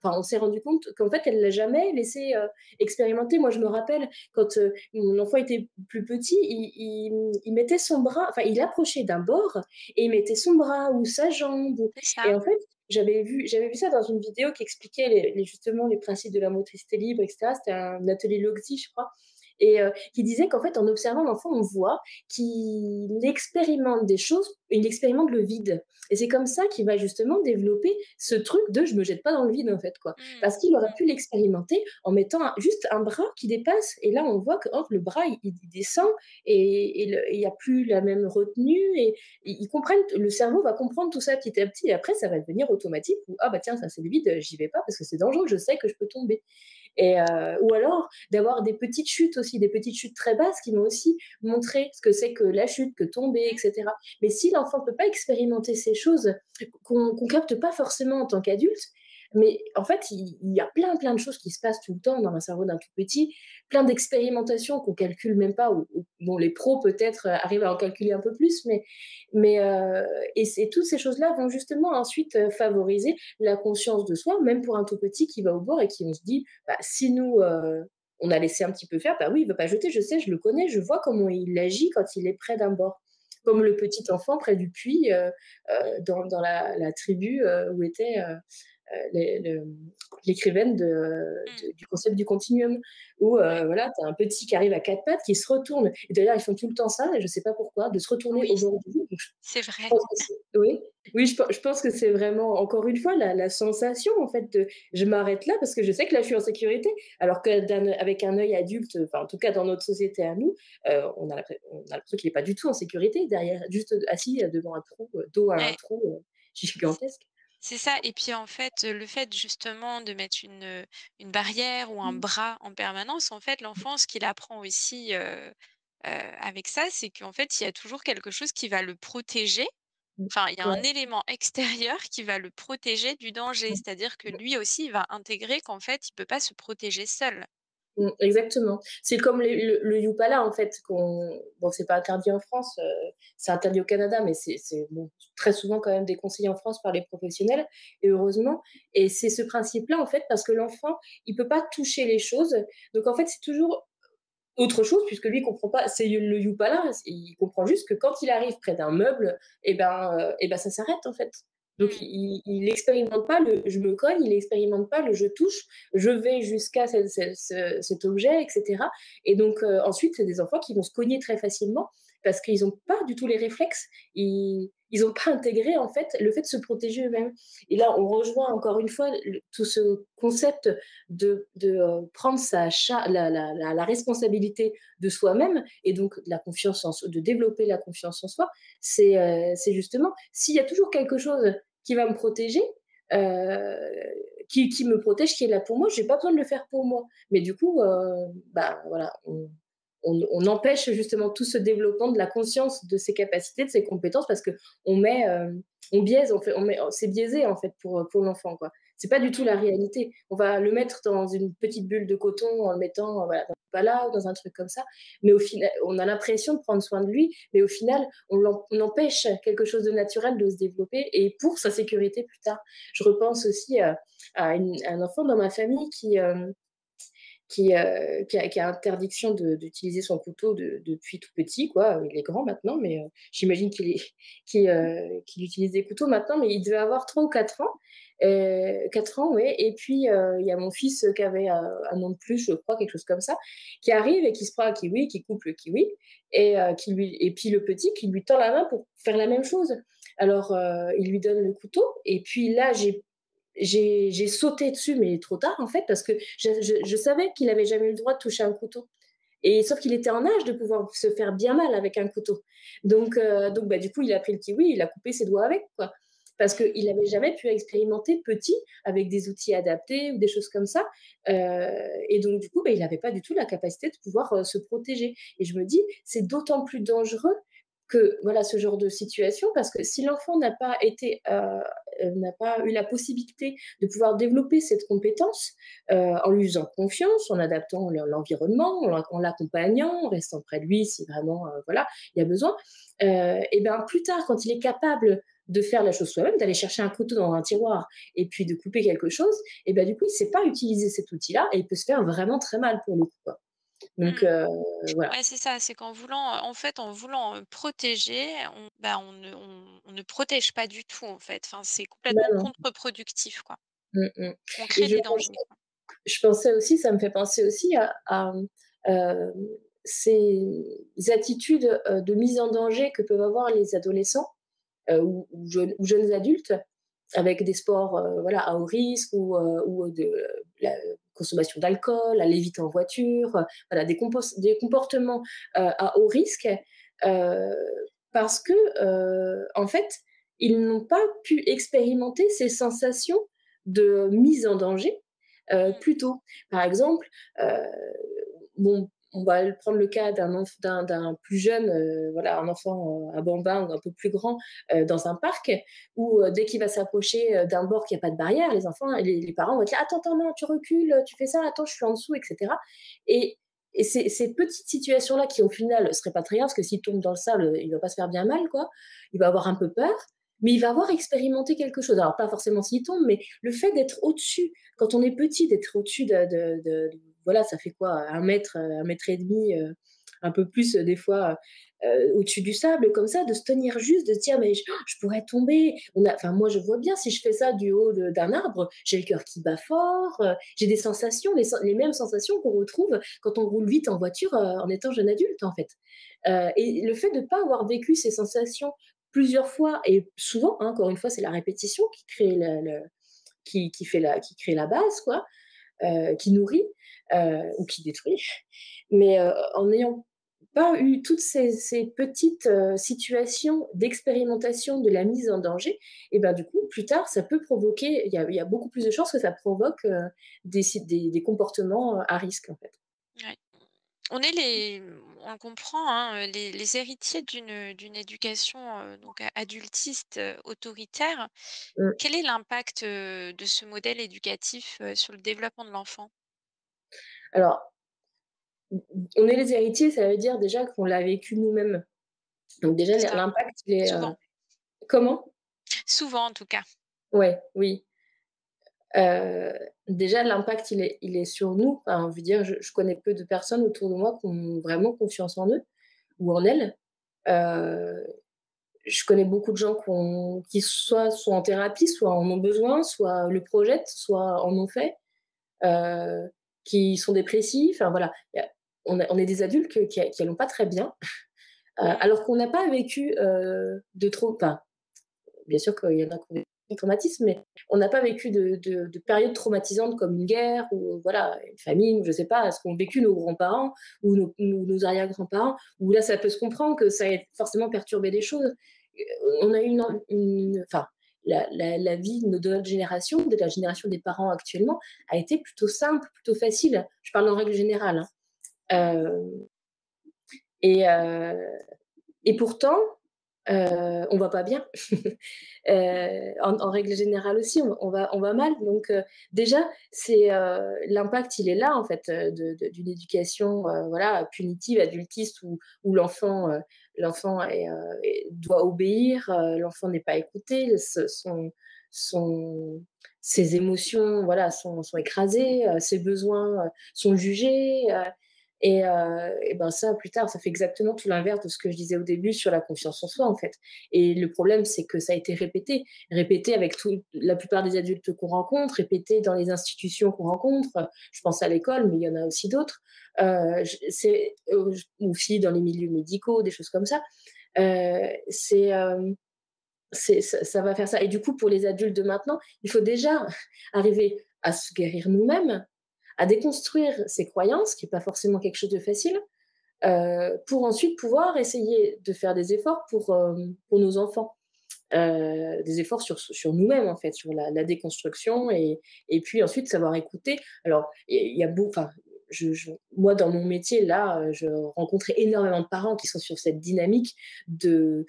enfin, on s'est rendu compte qu'en fait, elle l'a jamais laissé, expérimenter. Moi, je me rappelle quand, mon enfant était plus petit, il mettait son bras enfin, il approchait d'un bord et il mettait son bras ou sa jambe ou C'est et ça. en fait, j'avais vu ça dans une vidéo qui expliquait justement les principes de la motricité libre et cetera. C'était un atelier Loxy, je crois et qui disait qu'en fait, en observant l'enfant, on voit qu'il expérimente des choses, il expérimente le vide et c'est comme ça qu'il va justement développer ce truc de: «Je me jette pas dans le vide», en fait, quoi. Mmh. Parce qu'il aurait Mmh. pu l'expérimenter en mettant juste un bras qui dépasse et là, on voit que, hop, le bras, il descend et il y a plus la même retenue et ils comprennent le cerveau va comprendre tout ça petit à petit et après ça va devenir automatique ou: «Ah bah tiens, ça c'est le vide, j'y vais pas parce que c'est dangereux, je sais que je peux tomber» et ou alors d'avoir des petites chutes aussi, des petites chutes très basses qui vont aussi montrer ce que c'est que la chute, que tomber et cetera. Mais si l'enfant ne peut pas expérimenter ces choses qu'on capte pas forcément en tant qu'adulte, mais en fait, il y a plein de choses qui se passent tout le temps dans un cerveau d'un tout petit, plein d'expérimentations qu'on calcule même pas ou bon les pros peut-être, arrivent à en calculer un peu plus, mais et c'est toutes ces choses-là vont justement ensuite, favoriser la conscience de soi, même pour un tout petit qui va au bord et qui on se dit: «Bah, si nous, on a laissé un petit peu faire, bah oui, il va pas jeter, je sais, je le connais, je vois comment il agit quand il est près d'un bord». Comme le petit enfant près du puits, dans la tribu, où était, l'écrivaine Mmh. du concept du continuum, où Ouais. voilà, tu as un petit qui arrive à quatre pattes, qui se retourne. Et d'ailleurs, ils font tout le temps ça, et je ne sais pas pourquoi, de se retourner Oui, au bord du vide. Donc, c'est je vrai. pense que oui, oui, je pense que c'est vraiment, encore une fois, la sensation, en fait, de je m'arrête là parce que je sais que là, je suis en sécurité. Alors qu'avec un œil adulte, enfin, en tout cas, dans notre société à nous, on a l'impression qu'il n'est pas du tout en sécurité derrière, juste assis devant un trou, dos à un Ouais. trou gigantesque. C'est ça et puis, en fait, le fait justement de mettre une barrière ou un bras en permanence, en fait, l'enfant, ce qu'il apprend aussi, avec ça, c'est qu'en fait, il y a toujours quelque chose qui va le protéger. Mmh. Enfin, il y a un Ouais. élément extérieur qui va le protéger du danger. C'est-à-dire que lui aussi, il va intégrer qu'en fait, il peut pas se protéger seul. Exactement. C'est comme le Youpala, en fait, bon, c'est pas interdit en France, c'est interdit au Canada, mais c'est bon, très souvent quand même déconseillé en France par les professionnels et heureusement et c'est ce principe-là, en fait, parce que l'enfant, il peut pas toucher les choses, donc en fait, c'est toujours autre chose puisque lui, il comprend pas c'est le Youpala, il comprend juste que quand il arrive près d'un meuble et ben, ça s'arrête, en fait. Donc Mmh. il expérimente pas le «je me cogne», il expérimente pas le «je touche», je vais jusqu'à cet objet et cetera et donc ensuite, c'est des enfants qui vont se cogner très facilement parce qu'ils ont pas du tout les réflexes. Ils ont pas intégré, en fait, le fait de se protéger eux-mêmes et là, on rejoint encore une fois le tout ce concept de prendre sa cha la responsabilité de soi-même et donc la confiance en soi, de développer la confiance en soi, c'est justement s'il y a toujours quelque chose qui va me protéger, heu, qui me protège, qui est là pour moi, j'ai pas besoin de le faire pour moi. Mais du coup, bah, voilà, on empêche justement tout ce développement de la conscience de ses capacités, de ses compétences parce qu'on met, on biaise, on fait, c'est biaisé en fait pour l'enfant, quoi. C'est pas du tout Mmh. la réalité. On va le mettre dans une petite bulle de coton en le mettant voilà, dans le pala ou dans un truc comme ça. Mais au final, on a l'impression de prendre soin de lui, mais au final, on empêche quelque chose de naturel de se développer et pour sa sécurité plus tard. Je repense aussi à un enfant dans ma famille qui a interdiction d'utiliser son couteau depuis tout petit, quoi. Il est grand maintenant, mais j'imagine qu'il utilise des couteaux maintenant, mais il devait avoir 3 ou 4 ans. 4 ans, ouais. Et puis, il y a mon fils qui avait 1 an de plus, je crois, quelque chose comme ça, qui arrive et qui se prend un kiwi, qui coupe le kiwi, et puis le petit qui lui tend la main pour faire la même chose. Alors, il lui donne le couteau, et puis là, j'ai sauté dessus, mais trop tard en fait, parce que je savais qu'il avait jamais eu le droit de toucher un couteau. Et sauf qu'il était en âge de pouvoir se faire bien mal avec un couteau. Donc bah, du coup, il a pris le kiwi, il a coupé ses doigts avec, quoi. Parce qu'il n'avait jamais pu expérimenter petit, avec des outils adaptés ou des choses comme ça. Et donc du coup, bah, il n'avait pas du tout la capacité de pouvoir se protéger. Et je me dis, c'est d'autant plus dangereux que voilà ce genre de situation, parce que si l'enfant n'a pas eu la possibilité de pouvoir développer cette compétence, en lui faisant confiance, en adaptant l'environnement, en l'accompagnant, en restant près de lui si vraiment, voilà, il y a besoin, et ben, plus tard, quand il est capable de faire la chose soi-même, d'aller chercher un couteau dans un tiroir et puis de couper quelque chose, et ben, du coup, il sait pas utiliser cet outil-là et il peut se faire vraiment très mal pour le coup, quoi. Donc Mmh. voilà. Ouais, c'est ça, c'est qu'en voulant, en fait, en voulant, protéger, on ne protège pas du tout, en fait. Enfin, c'est Bah, complètement non. contre-productif, quoi. Mmh mh. On Et crée des dangers, quoi. je pensais aussi, ça me fait penser aussi ces attitudes, de mise en danger que peuvent avoir les adolescents, ou jeunes adultes avec des sports, voilà, à haut risque ou de la consommation d'alcool, aller vite en voiture, voilà, des comportements, à haut risque, heu, parce que, en fait, ils n'ont pas pu expérimenter ces sensations de mise en danger, Mmh. plus tôt. Par exemple, heu, bon, on va prendre le cas d'un plus jeune, voilà, un enfant, un bambin ou un peu plus grand, dans un parc où, dès qu'il va s'approcher, d'un bord qui a pas de barrière, les enfants les parents vont être là: «Attends, attends, non, tu recules, tu fais ça, attends, je suis en dessous» et cetera et ces petites situations-là qui, au final, seraient pas très graves parce que s'il tombe dans le sable, il va pas se faire bien mal, quoi. Il va avoir un peu peur, mais il va avoir expérimenté quelque chose. Alors pas forcément s'il tombe, mais le fait d'être au-dessus, quand on est petit, d'être au-dessus voilà, ça fait quoi? 1 mètre, 1 mètre et demi, un peu plus, des fois, au-dessus du sable comme ça, de se tenir juste, de se dire: «Mais je pourrais tomber». Enfin moi je vois bien si je fais ça du haut d'un arbre, j'ai le cœur qui bat fort, j'ai des sensations, les mêmes sensations qu'on retrouve quand on roule vite en voiture, en étant jeune adulte, en fait. Et le fait de ne pas avoir vécu ces sensations plusieurs fois et souvent, hein, encore une fois, c'est la répétition qui crée le qui crée la base, quoi, qui nourrit, ou qui détruit. Mais en n'ayant pas eu toutes ces petites, situations d'expérimentation de la mise en danger et ben, du coup, plus tard, ça peut provoquer il y a beaucoup plus de chances que ça provoque, des comportements, à risque, en fait. Ouais. On le comprend, hein, les héritiers d'une éducation, donc adultiste, autoritaire. Mmh. Quel est l'impact, de ce modèle éducatif, sur le développement de l'enfant? Alors on est les héritiers, ça veut dire déjà qu'on l'a vécu nous-mêmes. Donc déjà, C'est ça, l'impact, il est, souvent. comment? Souvent, en tout cas. Ouais, oui. Heu, déjà l'impact, il est sur nous. Enfin, je veux dire, je connais peu de personnes autour de moi qui ont vraiment confiance en eux ou en elles. Heu, je connais beaucoup de gens qui soit sont en thérapie, soit en ont besoin, soit le projettent, soit en ont fait, heu, qui sont dépressifs. Enfin voilà, on est des adultes qui allons pas très bien, Mmh. alors qu'on n'a pas vécu, de trop enfin, bien sûr qu'il y en a qui ont vécu des traumatismes, mais on n'a pas vécu de périodes traumatisantes comme une guerre ou voilà, une famine, je sais pas, ce qu'ont vécu nos grands-parents ou nos arrière-grands-parents, où là, ça peut se comprendre que ça ait forcément perturbé les choses. On a eu enfin, la vie de notre génération, de la génération des parents actuellement, a été plutôt simple, plutôt facile. Je parle en règle générale, hein. Et, et pourtant, on va pas bien. En règle générale aussi, on va mal. Donc, déjà, l'impact, il est là, en fait, d'une éducation voilà, punitive, adultiste, où l'enfant doit obéir, l'enfant n'est pas écouté, son, ses émotions voilà, sont écrasées, ses besoins sont jugés. Et ben ça, plus tard, ça fait exactement tout l'inverse de ce que je disais au début sur la confiance en soi, en fait. Et le problème, c'est que ça a été répété, répété avec la plupart des adultes qu'on rencontre, répété dans les institutions qu'on rencontre. Je pense à l'école, mais il y en a aussi d'autres. C'est aussi dans les milieux médicaux, des choses comme ça. Euh, c'est, euh, ça va faire ça. Et du coup, pour les adultes de maintenant, il faut déjà arriver à se guérir nous-mêmes, à déconstruire ses croyances, qui n'est pas forcément quelque chose de facile, pour ensuite pouvoir essayer de faire des efforts pour nos enfants. Des efforts sur nous-mêmes, en fait, sur la déconstruction et puis ensuite savoir écouter. Alors, il y a beaucoup, enfin, moi, dans mon métier, là, je rencontre énormément de parents qui sont sur cette dynamique de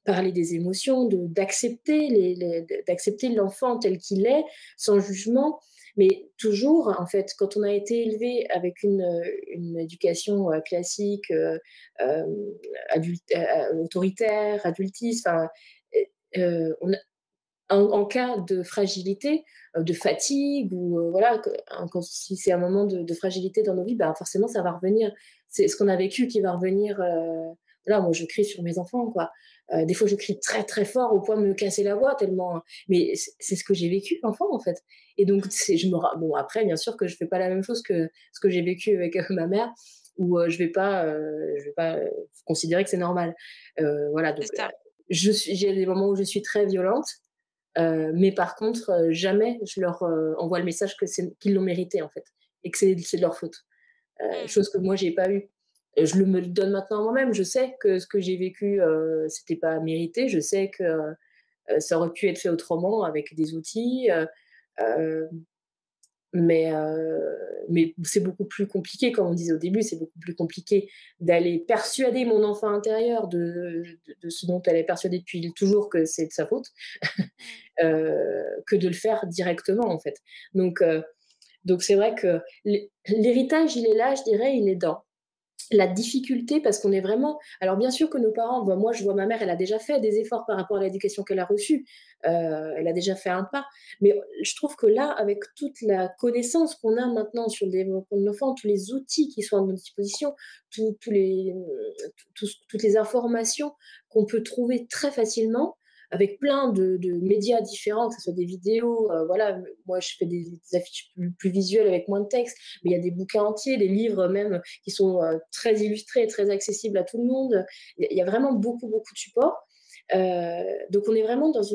parler des émotions, d'accepter d'accepter l'enfant tel qu'il est, sans jugement, mais toujours, en fait, quand on a été élevé avec une éducation classique, autoritaire, adultiste, enfin, on a, en cas de fragilité, de fatigue ou voilà, si c'est un moment de fragilité dans nos vies, ben forcément ça va revenir. C'est ce qu'on a vécu qui va revenir. Là, moi, je crie sur mes enfants, quoi. Des fois, je crie très très fort au point de me casser la voix tellement. Mais c'est ce que j'ai vécu enfant, en fait. Et donc, bon, après, bien sûr que je fais pas la même chose que ce que j'ai vécu avec ma mère, où je vais pas considérer que c'est normal. Voilà, donc C'est ça. j'ai des moments où je suis très violente, mais par contre, jamais je leur envoie le message qu'ils l'ont mérité, en fait, et que c'est de leur faute. Mmh. Chose que moi, j'ai pas eu. Je me le donne maintenant à moi-même. Je sais que ce que j'ai vécu, c'était pas mérité. Je sais que ça aurait pu être fait autrement avec des outils. Euh, mais c'est beaucoup plus compliqué, comme on disait au début, c'est beaucoup plus compliqué d'aller persuader mon enfant intérieur de ce dont elle est persuadée depuis toujours que c'est de sa faute, Mmh. que de le faire directement, en fait. Donc c'est vrai que l'héritage, il est là, je dirais, il est dans la difficulté, parce qu'on est vraiment. Alors, bien sûr que nos parents, bah, moi, je vois ma mère, elle a déjà fait des efforts par rapport à l'éducation qu'elle a reçue. Elle a déjà fait un pas. Mais je trouve que là, avec toute la connaissance qu'on a maintenant sur le développement de l'enfant, tous les outils qui sont à notre disposition, toutes les informations qu'on peut trouver très facilement, avec plein de médias différents, que ce soit des vidéos, voilà, moi je fais des affiches plus visuelles avec moins de texte, mais il y a des bouquins entiers, des livres même qui sont très illustrés, très accessibles à tout le monde. Il y a vraiment beaucoup, beaucoup de supports. Donc on est vraiment dans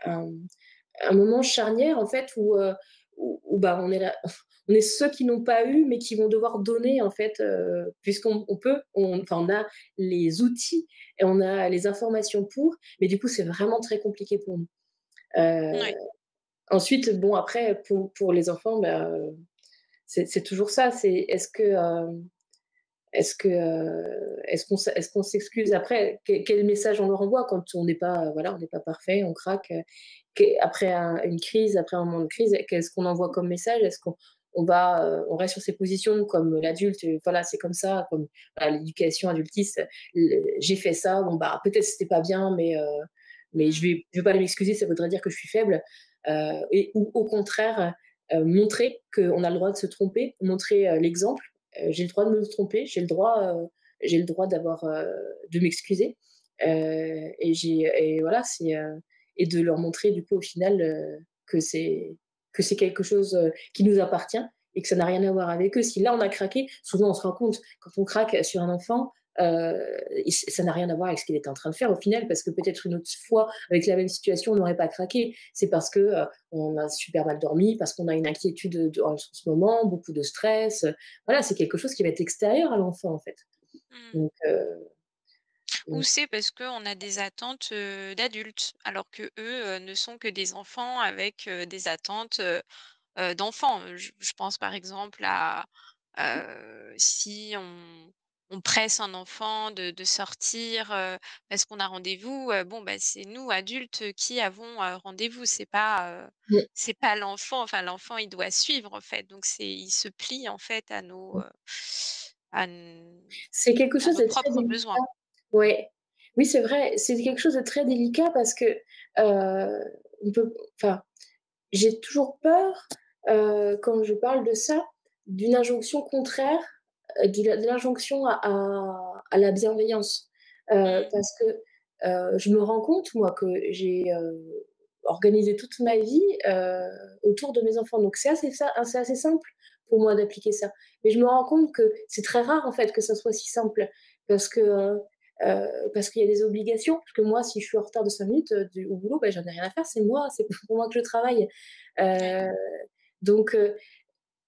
un moment charnière, en fait, bah, on est là, on est ceux qui n'ont pas eu, mais qui vont devoir donner, en fait, puisqu'on on peut, enfin, on a les outils et on a les informations pour, mais du coup, c'est vraiment très compliqué pour nous. Euh, Ouais. Ensuite, bon, après, pour les enfants, bah, c'est toujours ça. C'est est-ce qu'on s'excuse après? Quel message on leur envoie quand on n'est pas, voilà, on n'est pas parfait, on craque, après une crise, après un moment de crise, qu'est-ce qu'on envoie comme message? Est-ce qu'on on reste sur ses positions comme l'adulte, voilà, c'est comme ça, comme voilà, l'éducation adultiste, j'ai fait ça, bon bah peut-être c'était pas bien, mais Mmh. je vais pas aller m'excuser, ça voudrait dire que je suis faible, et ou au contraire, montrer qu'on a le droit de se tromper, montrer l'exemple, j'ai le droit de me tromper, j'ai le droit de m'excuser, et voilà, et de leur montrer du coup au final que c'est quelque chose qui nous appartient et que ça n'a rien à voir avec eux. Si là on a craqué, souvent on se rend compte quand on craque sur un enfant, ça n'a rien à voir avec ce qu'il était en train de faire au final, parce que peut-être une autre fois, avec la même situation, on n'aurait pas craqué. C'est parce que on a super mal dormi, parce qu'on a une inquiétude en ce moment, beaucoup de stress. Voilà, c'est quelque chose qui va être extérieur à l'enfant en fait. Mmh. Donc, Ou mm, c'est parce qu'on a des attentes, d'adultes, alors qu'eux, ne sont que des enfants avec, des attentes, d'enfants. Je pense par exemple à, si on presse un enfant de sortir, parce qu'on a rendez-vous, bon, bah, c'est nous adultes qui avons, rendez-vous. mm, C'est pas l'enfant, enfin l'enfant il doit suivre en fait, donc il se plie en fait mm. à n C'est quelque à chose nos de très propres délicat. besoins. Ouais. Oui, c'est vrai, c'est quelque chose de très délicat parce que, on peut enfin, j'ai toujours peur, quand je parle de ça, d'une injonction contraire, de l'injonction à la bienveillance. Mmh. Parce que, je me rends compte, moi, que j'ai, organisé toute ma vie, autour de mes enfants. Donc c'est assez simple pour moi d'appliquer ça. Mais je me rends compte que c'est très rare, en fait, que ça soit si simple parce que, parce qu'il y a des obligations. Parce que moi, si je suis en retard de 5 minutes, au boulot, bah, j'en ai rien à faire, c'est moi, c'est pour moi que je travaille. Ouais. Heu, donc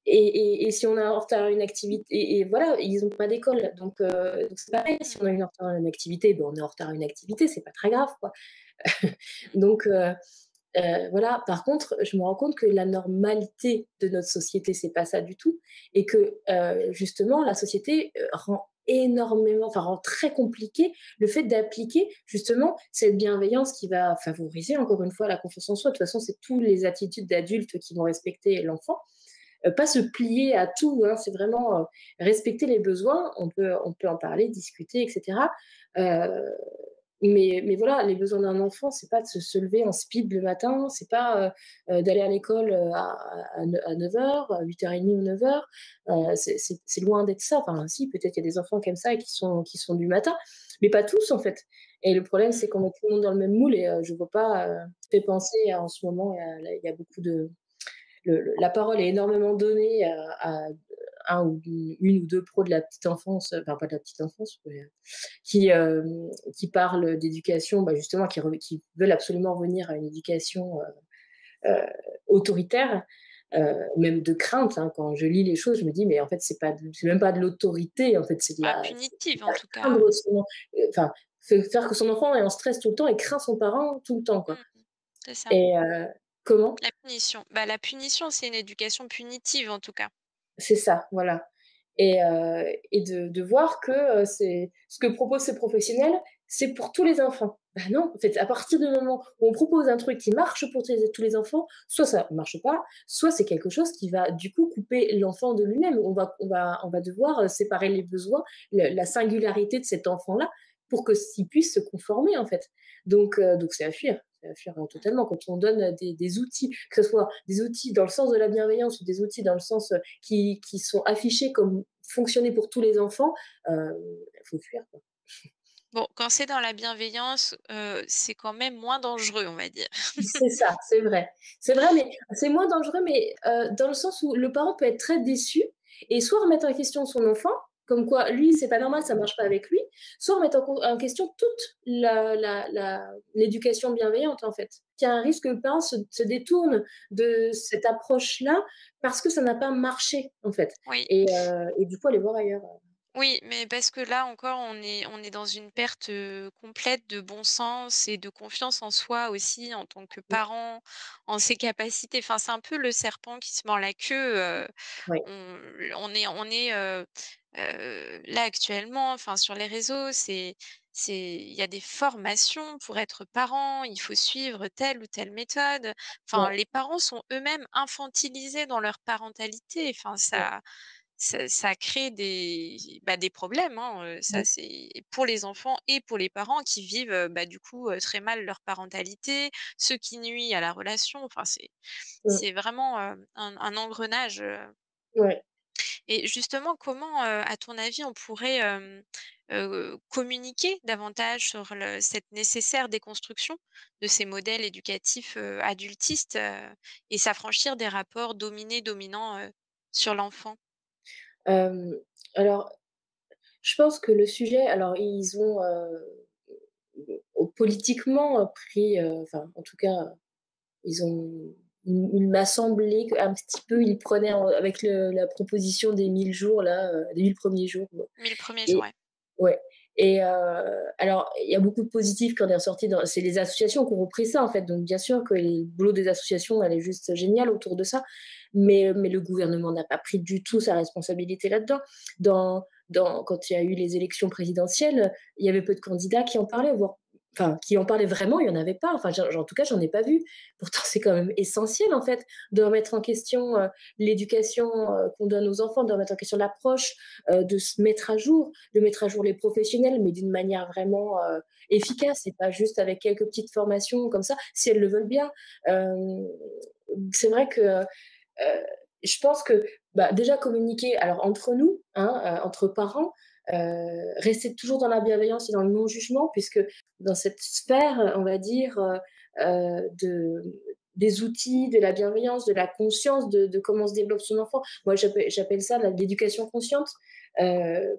et si on est en retard à une activité et voilà, ils ont pas d'école, donc c'est pareil, si Mmh. on a une en retard à une activité, ben, on est en retard à une activité, c'est pas très grave, quoi. Donc voilà. Par contre, je me rends compte que la normalité de notre société, c'est pas ça du tout et que, justement la société, rend très compliqué le fait d'appliquer justement cette bienveillance qui va favoriser encore une fois la confiance en soi. De toute façon, c'est tous les attitudes d'adultes qui vont respecter l'enfant. Pas se plier à tout, hein, c'est vraiment, respecter les besoins. On peut en parler, discuter et cetera, heu, mais voilà, les besoins d'un enfant, c'est pas de se lever en speed le matin, c'est pas, d'aller à l'école, à 9h, à 8h30 ou 9h, c'est loin d'être ça. Enfin si, peut-être il y a des enfants comme ça et qui sont du matin, mais pas tous en fait, et le problème, c'est Mmh. qu'on met tout le monde dans le même moule et je vois pas, ça fait penser en ce moment, il y a beaucoup de la parole est énormément donnée à un ou une ou deux pros de la petite enfance, enfin pas de la petite enfance, mais qui parlent d'éducation, bah, justement, qui veulent absolument revenir à une éducation autoritaire, même de crainte. Hein. Quand je lis les choses, je me dis, mais en fait, c'est même pas de l'autorité, en fait, Ah, c'est punitive en faire tout cas. craindre enfin, faire que son enfant est en stress tout le temps et craint son parent tout le temps, quoi. Mmh. C'est ça. Et comment? La punition. Bah, la punition, c'est une éducation punitive en tout cas. C'est ça, voilà. Et de voir que, c'est ce que proposent ces professionnels, c'est pour tous les enfants. Bah non, en fait, à partir du moment où on propose un truc qui marche pour tous les enfants, soit ça marche pas, soit c'est quelque chose qui va du coup couper l'enfant de lui-même. On va devoir, séparer les besoins, le la singularité de cet enfant-là pour que s'il puisse se conformer, en fait. Donc c'est à fuir, Mmh. totalement. Quand on donne, des outils, que ce soit des outils dans le sens de la bienveillance ou des outils dans le sens, qui sont affichés comme fonctionner pour tous les enfants, il faut fuir, quoi. Bon, quand c'est dans la bienveillance, c'est quand même moins dangereux, on va dire. C'est ça, c'est vrai. C'est vrai, mais c'est moins dangereux, mais dans le sens où le parent peut être très déçu et soit remettre en question son enfant, comme quoi lui, c'est pas normal, ça marche pas avec lui, soit remettre en question toute l'éducation bienveillante, en fait. Il y a un risque que le parent se détourne de cette approche-là parce que ça n'a pas marché, en fait, Oui. et du coup aller voir ailleurs. Oui, mais parce que là encore, on est dans une perte, complète de bon sens et de confiance en soi aussi en tant que Mmh, parent, en ses capacités. Enfin, c'est un peu le serpent qui se mord la queue, ouais. on on est, Là actuellement, enfin sur les réseaux, il y a des formations pour être parent, il faut suivre telle ou telle méthode. Enfin, Ouais, les parents sont eux-mêmes infantilisés dans leur parentalité. Enfin, ouais. ça crée des problèmes, hein, ça Mmh, c'est pour les enfants et pour les parents qui vivent, du coup, très mal leur parentalité, ce qui nuit à la relation. Enfin, mmh, c'est vraiment, un engrenage, ouais. et justement, comment, à ton avis, on pourrait, communiquer davantage sur cette nécessaire déconstruction de ces modèles éducatifs, adultistes, et s'affranchir des rapports dominés-dominants, sur l'enfant? Hem, alors, je pense que le sujet alors ils ont, politiquement, pris, enfin, en tout cas, ils ont il m'a semblé qu'un petit peu, ils prenaient en avec la proposition des 1000 jours là, les 1000 premiers jours, bon. 1000 premiers jours, Et ouais. ouais, et alors il y a beaucoup de positifs qui en est ressorti dans c'est les associations qui ont repris ça, en fait, donc bien sûr que le boulot des associations, elle est juste géniale autour de ça, mais le gouvernement n'a pas pris du tout sa responsabilité là-dedans. Quand il y a eu les élections présidentielles, il y avait peu de candidats qui en parlaient, voire enfin, qui en parlaient vraiment, il y en avait pas. Enfin, en tout cas, j'en ai pas vu. Pourtant, c'est quand même essentiel, en fait, de remettre en question, l'éducation, qu'on donne aux enfants, de remettre en question l'approche, de se mettre à jour, de mettre à jour les professionnels, mais d'une manière vraiment, efficace et pas juste avec quelques petites formations comme ça, si elles le veulent bien. Hem, c'est vrai que, je pense que, bah, déjà communiquer alors entre nous, hein, entre parents, rester toujours dans la bienveillance et dans le non-jugement puisque dans cette sphère, on va dire, de des outils, de la bienveillance, de la conscience de comment se développe son enfant. Moi, j'appelle ça l'éducation consciente,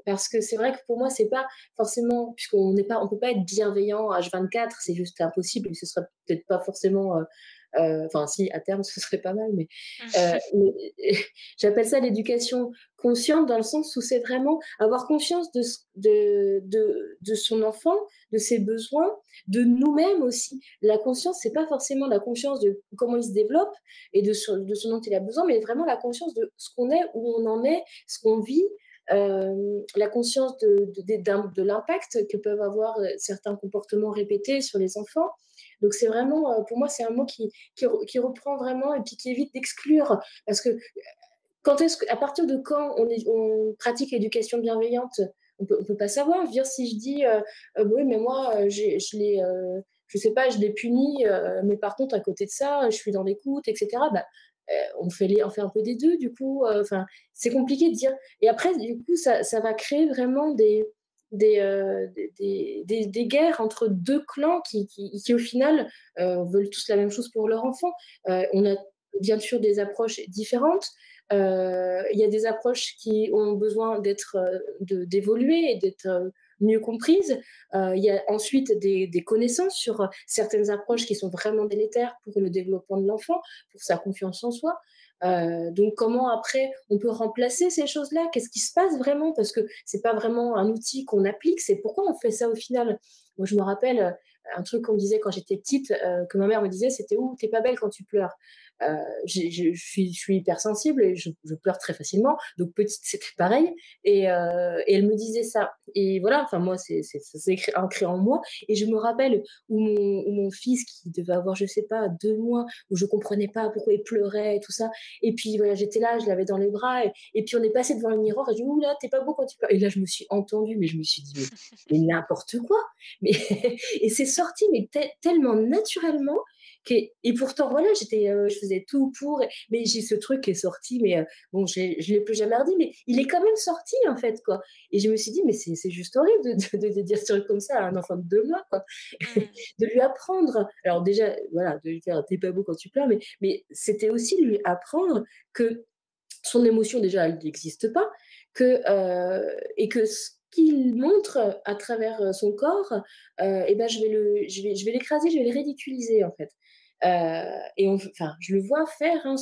parce que c'est vrai que pour moi, c'est pas forcément on peut pas être bienveillant H24, c'est juste impossible et ce serait peut-être pas forcément, enfin si, à terme, ce serait pas mal, mais j'appelle ça l'éducation consciente dans le sens où c'est vraiment avoir conscience de son enfant, de ses besoins, de nous-mêmes aussi. La conscience, c'est pas forcément la conscience de comment il se développe et de ce dont il a besoin, mais vraiment la conscience de ce qu'on est, où on en est, ce qu'on vit, la conscience de l'impact que peuvent avoir certains comportements répétés sur les enfants. Donc c'est vraiment, pour moi, c'est un mot qui reprend vraiment et puis qui évite d'exclure. Parce que à partir de quand on pratique l'éducation bienveillante? On peut pas savoir. Je veux dire, si je dis, oui, mais moi, je sais pas, je l'ai puni, mais par contre, à côté de ça, je suis dans l'écoute, et cetera. Bah, on fait un peu des 2 du coup, enfin, c'est compliqué de dire et après, du coup, ça va créer vraiment des guerres entre 2 clans qui au final, veulent tous la même chose pour leur enfant. On a bien sûr des approches différentes. Il y a des approches qui ont besoin d'évoluer et d'être mieux comprises. Il y a ensuite des connaissances sur certaines approches qui sont vraiment délétères pour le développement de l'enfant, pour sa confiance en soi. Donc comment après on peut remplacer ces choses-là? Qu'est-ce qui se passe vraiment? Parce que c'est pas vraiment un outil qu'on applique, c'est pourquoi on fait ça au final? Moi je me rappelle, un truc qu'on me disait quand j'étais petite, que ma mère me disait, c'était: «Ouh, tu pas belle quand tu pleures». Je suis hypersensible et je pleure très facilement. Donc petite, c'était pareil. Et elle me disait ça. Et voilà, enfin moi, ça s'est ancré en moi. Et je me rappelle où mon fils, qui devait avoir, je sais pas, 2 mois, où je comprenais pas pourquoi il pleurait et tout ça. Et puis voilà, j'étais là, je l'avais dans les bras. Et puis on est passé devant le miroir et je dis: ouh là, t'es pas beau quand tu pleures. Et là, je me suis entendue, mais je me suis dit: mais n'importe quoi. Mais et c'est sorti, mais tellement naturellement et pourtant, voilà, je faisais tout pour, mais j'ai ce truc qui est sorti, mais bon, je l'ai plus jamais redit, mais il est quand même sorti, en fait, quoi. Et je me suis dit, mais c'est juste horrible de dire des trucs comme ça à un enfant de 2 mois, quoi. Mmh. De lui apprendre, alors déjà, voilà, de lui faire t'es pas beau quand tu pleures, mais c'était aussi lui apprendre que son émotion, déjà, elle n'existe pas, et que ce qu'il montre à travers son corps, et ben, je vais l'écraser, je vais le ridiculiser, en fait. Enfin, je le vois faire hein,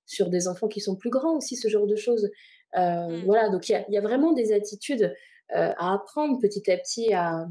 sur des enfants qui sont plus grands aussi, ce genre de choses. Mmh. Voilà, donc il y a vraiment des attitudes à apprendre petit à petit à,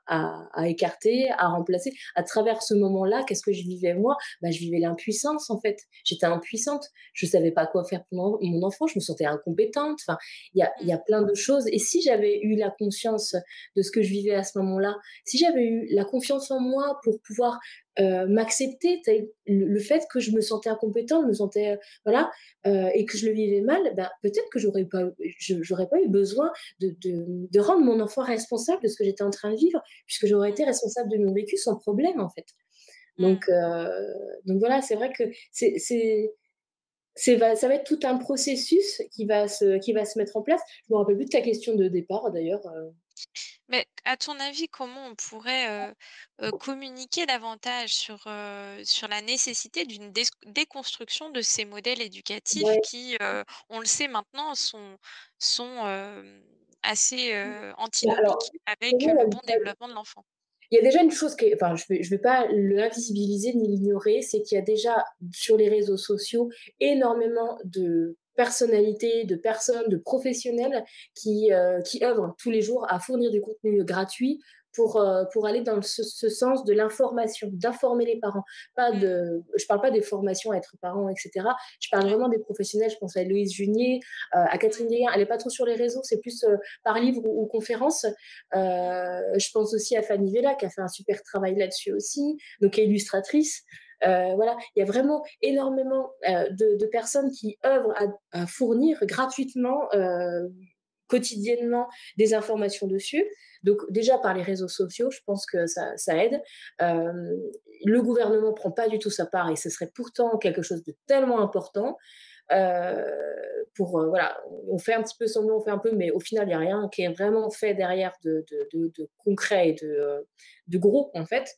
à écarter, à remplacer. À travers ce moment-là, qu'est-ce que je vivais moi? Bah, je vivais l'impuissance en fait. J'étais impuissante, je savais pas quoi faire pour mon enfant, je me sentais incompétente. Enfin, il y Mmh. a plein de choses et si j'avais eu la conscience de ce que je vivais à ce moment-là, si j'avais eu la confiance en moi pour pouvoir, m'accepter, tu sais, le fait que je me sentais incompétente, je me sentais, voilà, et que je le vivais mal, bah, peut-être que j'aurais pas eu besoin de rendre mon enfant responsable de ce que j'étais en train de vivre, puisque j'aurais été Mmh. responsable de mon vécu sans problème, en fait. Mmh. Donc voilà, c'est vrai que ça va être tout un processus qui va se mettre en place. Je me rappelle plus de ta question de départ d'ailleurs, Mais à ton avis, comment on pourrait, communiquer davantage sur la nécessité d'une déconstruction de ces modèles éducatifs ouais, qui, on le sait maintenant, assez, bah, alors, antinomiques avec, comment le on bon développement de l'enfant? il y a déjà une chose qui est enfin, je vais pas l'invisibiliser ni l'ignorer, c'est qu'il y a déjà sur les réseaux sociaux énormément de personnalités, de personnes, de professionnels qui œuvrent tous les jours à fournir du contenu gratuit pour aller dans ce sens de l'information, d'informer les parents. Pas Mmh. de Je parle pas des formations à être parent et cetera. Je parle Ouais. vraiment des professionnels, je pense à Héloïse Junier, à Catherine Mmh. Guéguin. Elle est pas trop sur les réseaux, c'est plus, par livre ou conférence. Mmh. Je pense aussi à Fanny Vella qui a fait un super travail là-dessus aussi, donc qui est illustratrice. Voilà, il y a vraiment énormément de personnes qui œuvrent à fournir gratuitement, quotidiennement, des informations dessus. Donc déjà par les réseaux sociaux, je pense que ça aide. Euh, le gouvernement prend pas du tout sa part et ce serait pourtant quelque chose de tellement important. Euh, voilà, on fait un petit peu semblant, on fait un peu, mais au final, il n'y a rien qui est vraiment fait derrière de concret et de gros, en fait.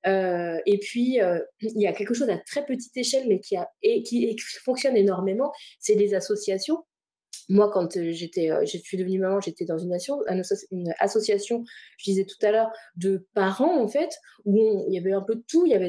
Et puis, il y a quelque chose à très petite échelle, mais qui fonctionne énormément, c'est les associations. Moi, quand je suis devenue maman, j'étais dans une association, je disais tout à l'heure, de parents, en fait, où il y avait un peu de tout. Il y avait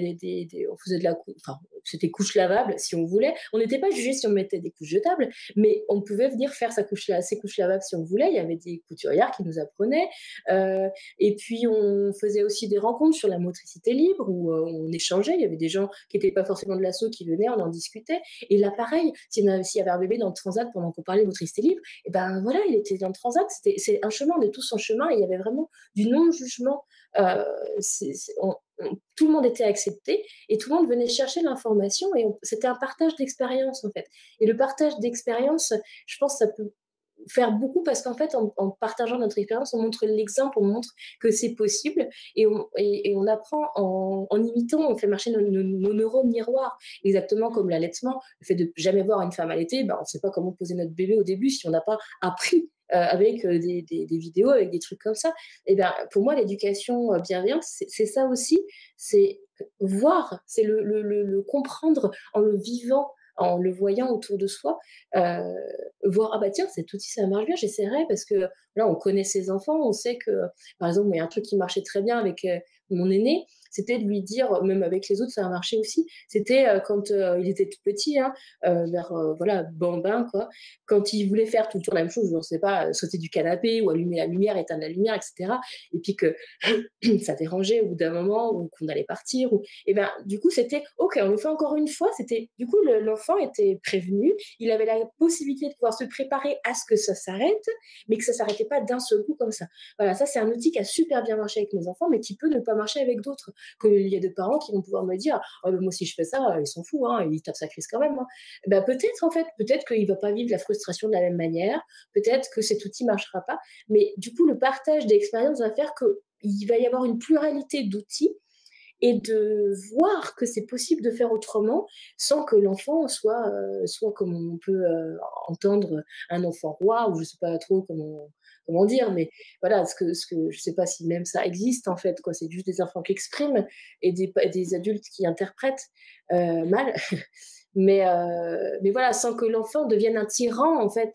on faisait de enfin, c'était couche lavable, si on voulait. On n'était pas jugé si on mettait des couches jetables, mais on pouvait venir faire ses couches lavables si on voulait. Il y avait des couturières qui nous apprenaient. Euh, et puis, on faisait aussi des rencontres sur la motricité libre, où on échangeait. Il y avait des gens qui n'étaient pas forcément de l'asso qui venaient, on en discutait. Et là, pareil, s'il y avait un bébé dans le transat pendant qu'on parlait de motricité libre, et ben voilà, il était dans le transat. C'est un chemin, on est tous en chemin. Et il y avait vraiment du non-jugement. Euh, Tout le monde était accepté et tout le monde venait chercher l'information et c'était un partage d'expérience en fait. Et le partage d'expérience, je pense, ça peut faire beaucoup parce qu'en fait, en partageant notre expérience, on montre l'exemple, on montre que c'est possible et on apprend en imitant, on fait marcher nos neurones miroirs, exactement Mmh. comme l'allaitement. Le fait de jamais voir une femme allaiter, ben, on ne sait pas comment poser notre bébé au début si on n'a pas appris avec des vidéos, avec des trucs comme ça. Et ben, pour moi, l'éducation bienveillante, c'est ça aussi, c'est voir, c'est le comprendre en le vivant, en le voyant autour de soi, euh, voir, ah bah tiens, cet outil, ça marche bien, j'essaierai parce que là, on connaît ses enfants, on sait que, par exemple, il y a un truc qui marchait très bien avec mon aîné, c'était de lui dire, même avec les autres, ça a marché aussi, c'était quand il était tout petit, hein, vers, voilà, bambin, quoi, quand il voulait faire tout le temps la même chose, je ne sais pas, sauter du canapé ou allumer la lumière, éteindre la lumière, etc. Et puis que ça dérangeait au bout d'un moment ou qu'on allait partir. Et ben, du coup, c'était OK, on le fait encore une fois. Du coup, l'enfant était prévenu. Il avait la possibilité de pouvoir se préparer à ce que ça s'arrête, mais que ça s'arrêtait pas d'un seul coup comme ça. Voilà, ça, c'est un outil qui a super bien marché avec mes enfants, mais qui peut ne pas marcher avec d'autres. Il y a des parents qui vont pouvoir me dire, oh, ben, moi, si je fais ça, ils sont fous, hein, ils tapent sa crise quand même, hein. Ben, peut-être, en fait, peut-être qu'il va pas vivre la frustration de la même manière. Peut-être que cet outil marchera pas. Mais du coup, le partage d'expériences va faire que il va y avoir une pluralité d'outils et de voir que c'est possible de faire autrement sans que l'enfant soit comme on peut entendre un enfant roi ou je sais pas trop comment dire, mais voilà, je sais pas si même ça existe en fait, quoi. C'est juste des enfants qui expriment et des adultes qui interprètent mal. Mais voilà, sans que l'enfant devienne un tyran, en fait,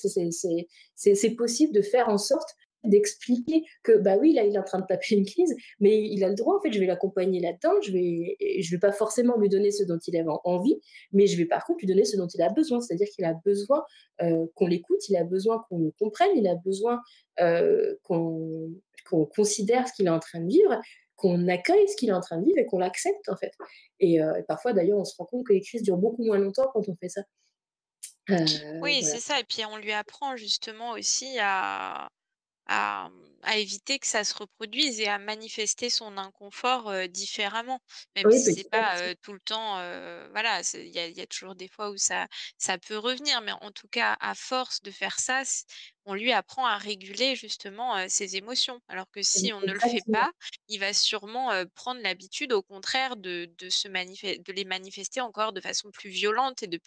c'est possible de faire en sorte d'expliquer que, bah oui, là, il est en train de taper une crise, mais il a le droit, en fait, je vais l'accompagner là-dedans, je vais pas forcément lui donner ce dont il a envie, mais je vais par contre lui donner ce dont il a besoin, c'est-à-dire qu'il a besoin qu'on l'écoute, il a besoin qu'on le comprenne, il a besoin qu'on qu'on considère ce qu'il est en train de vivre, qu'on accueille ce qu'il est en train de vivre et qu'on l'accepte, en fait. Et parfois, d'ailleurs, on se rend compte que les crises durent beaucoup moins longtemps quand on fait ça. Oui, Voilà. c'est ça et puis on lui apprend justement aussi à éviter que ça se reproduise et à manifester son inconfort, différemment. Même Oui, si c'est petit à pas, petit. tout le temps, voilà, il y a toujours des fois où ça peut revenir, mais en tout cas, à force de faire ça, on lui apprend à réguler justement, ses émotions. Alors que si on ne le fait Exactement. pas, il va sûrement, prendre l'habitude au contraire de les manifester encore de façon plus violente et de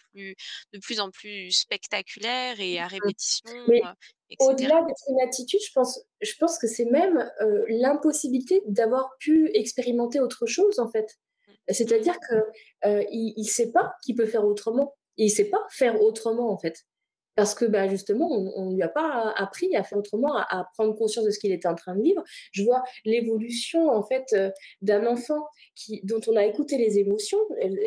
plus en plus spectaculaire et à Mmh. répétition, Mais et cetera. au-delà d'être une attitude, je pense que c'est même, l'impossibilité d'avoir pu expérimenter autre chose, en fait. Mmh. Mmh. C'est-à-dire que, il sait pas qu'il peut faire autrement et il sait pas faire autrement, en fait. Parce que, bah, justement, on lui a pas appris à faire autrement, à prendre conscience de ce qu'il était en train de vivre. Je vois l'évolution, en fait, d'un enfant dont on a écouté les émotions.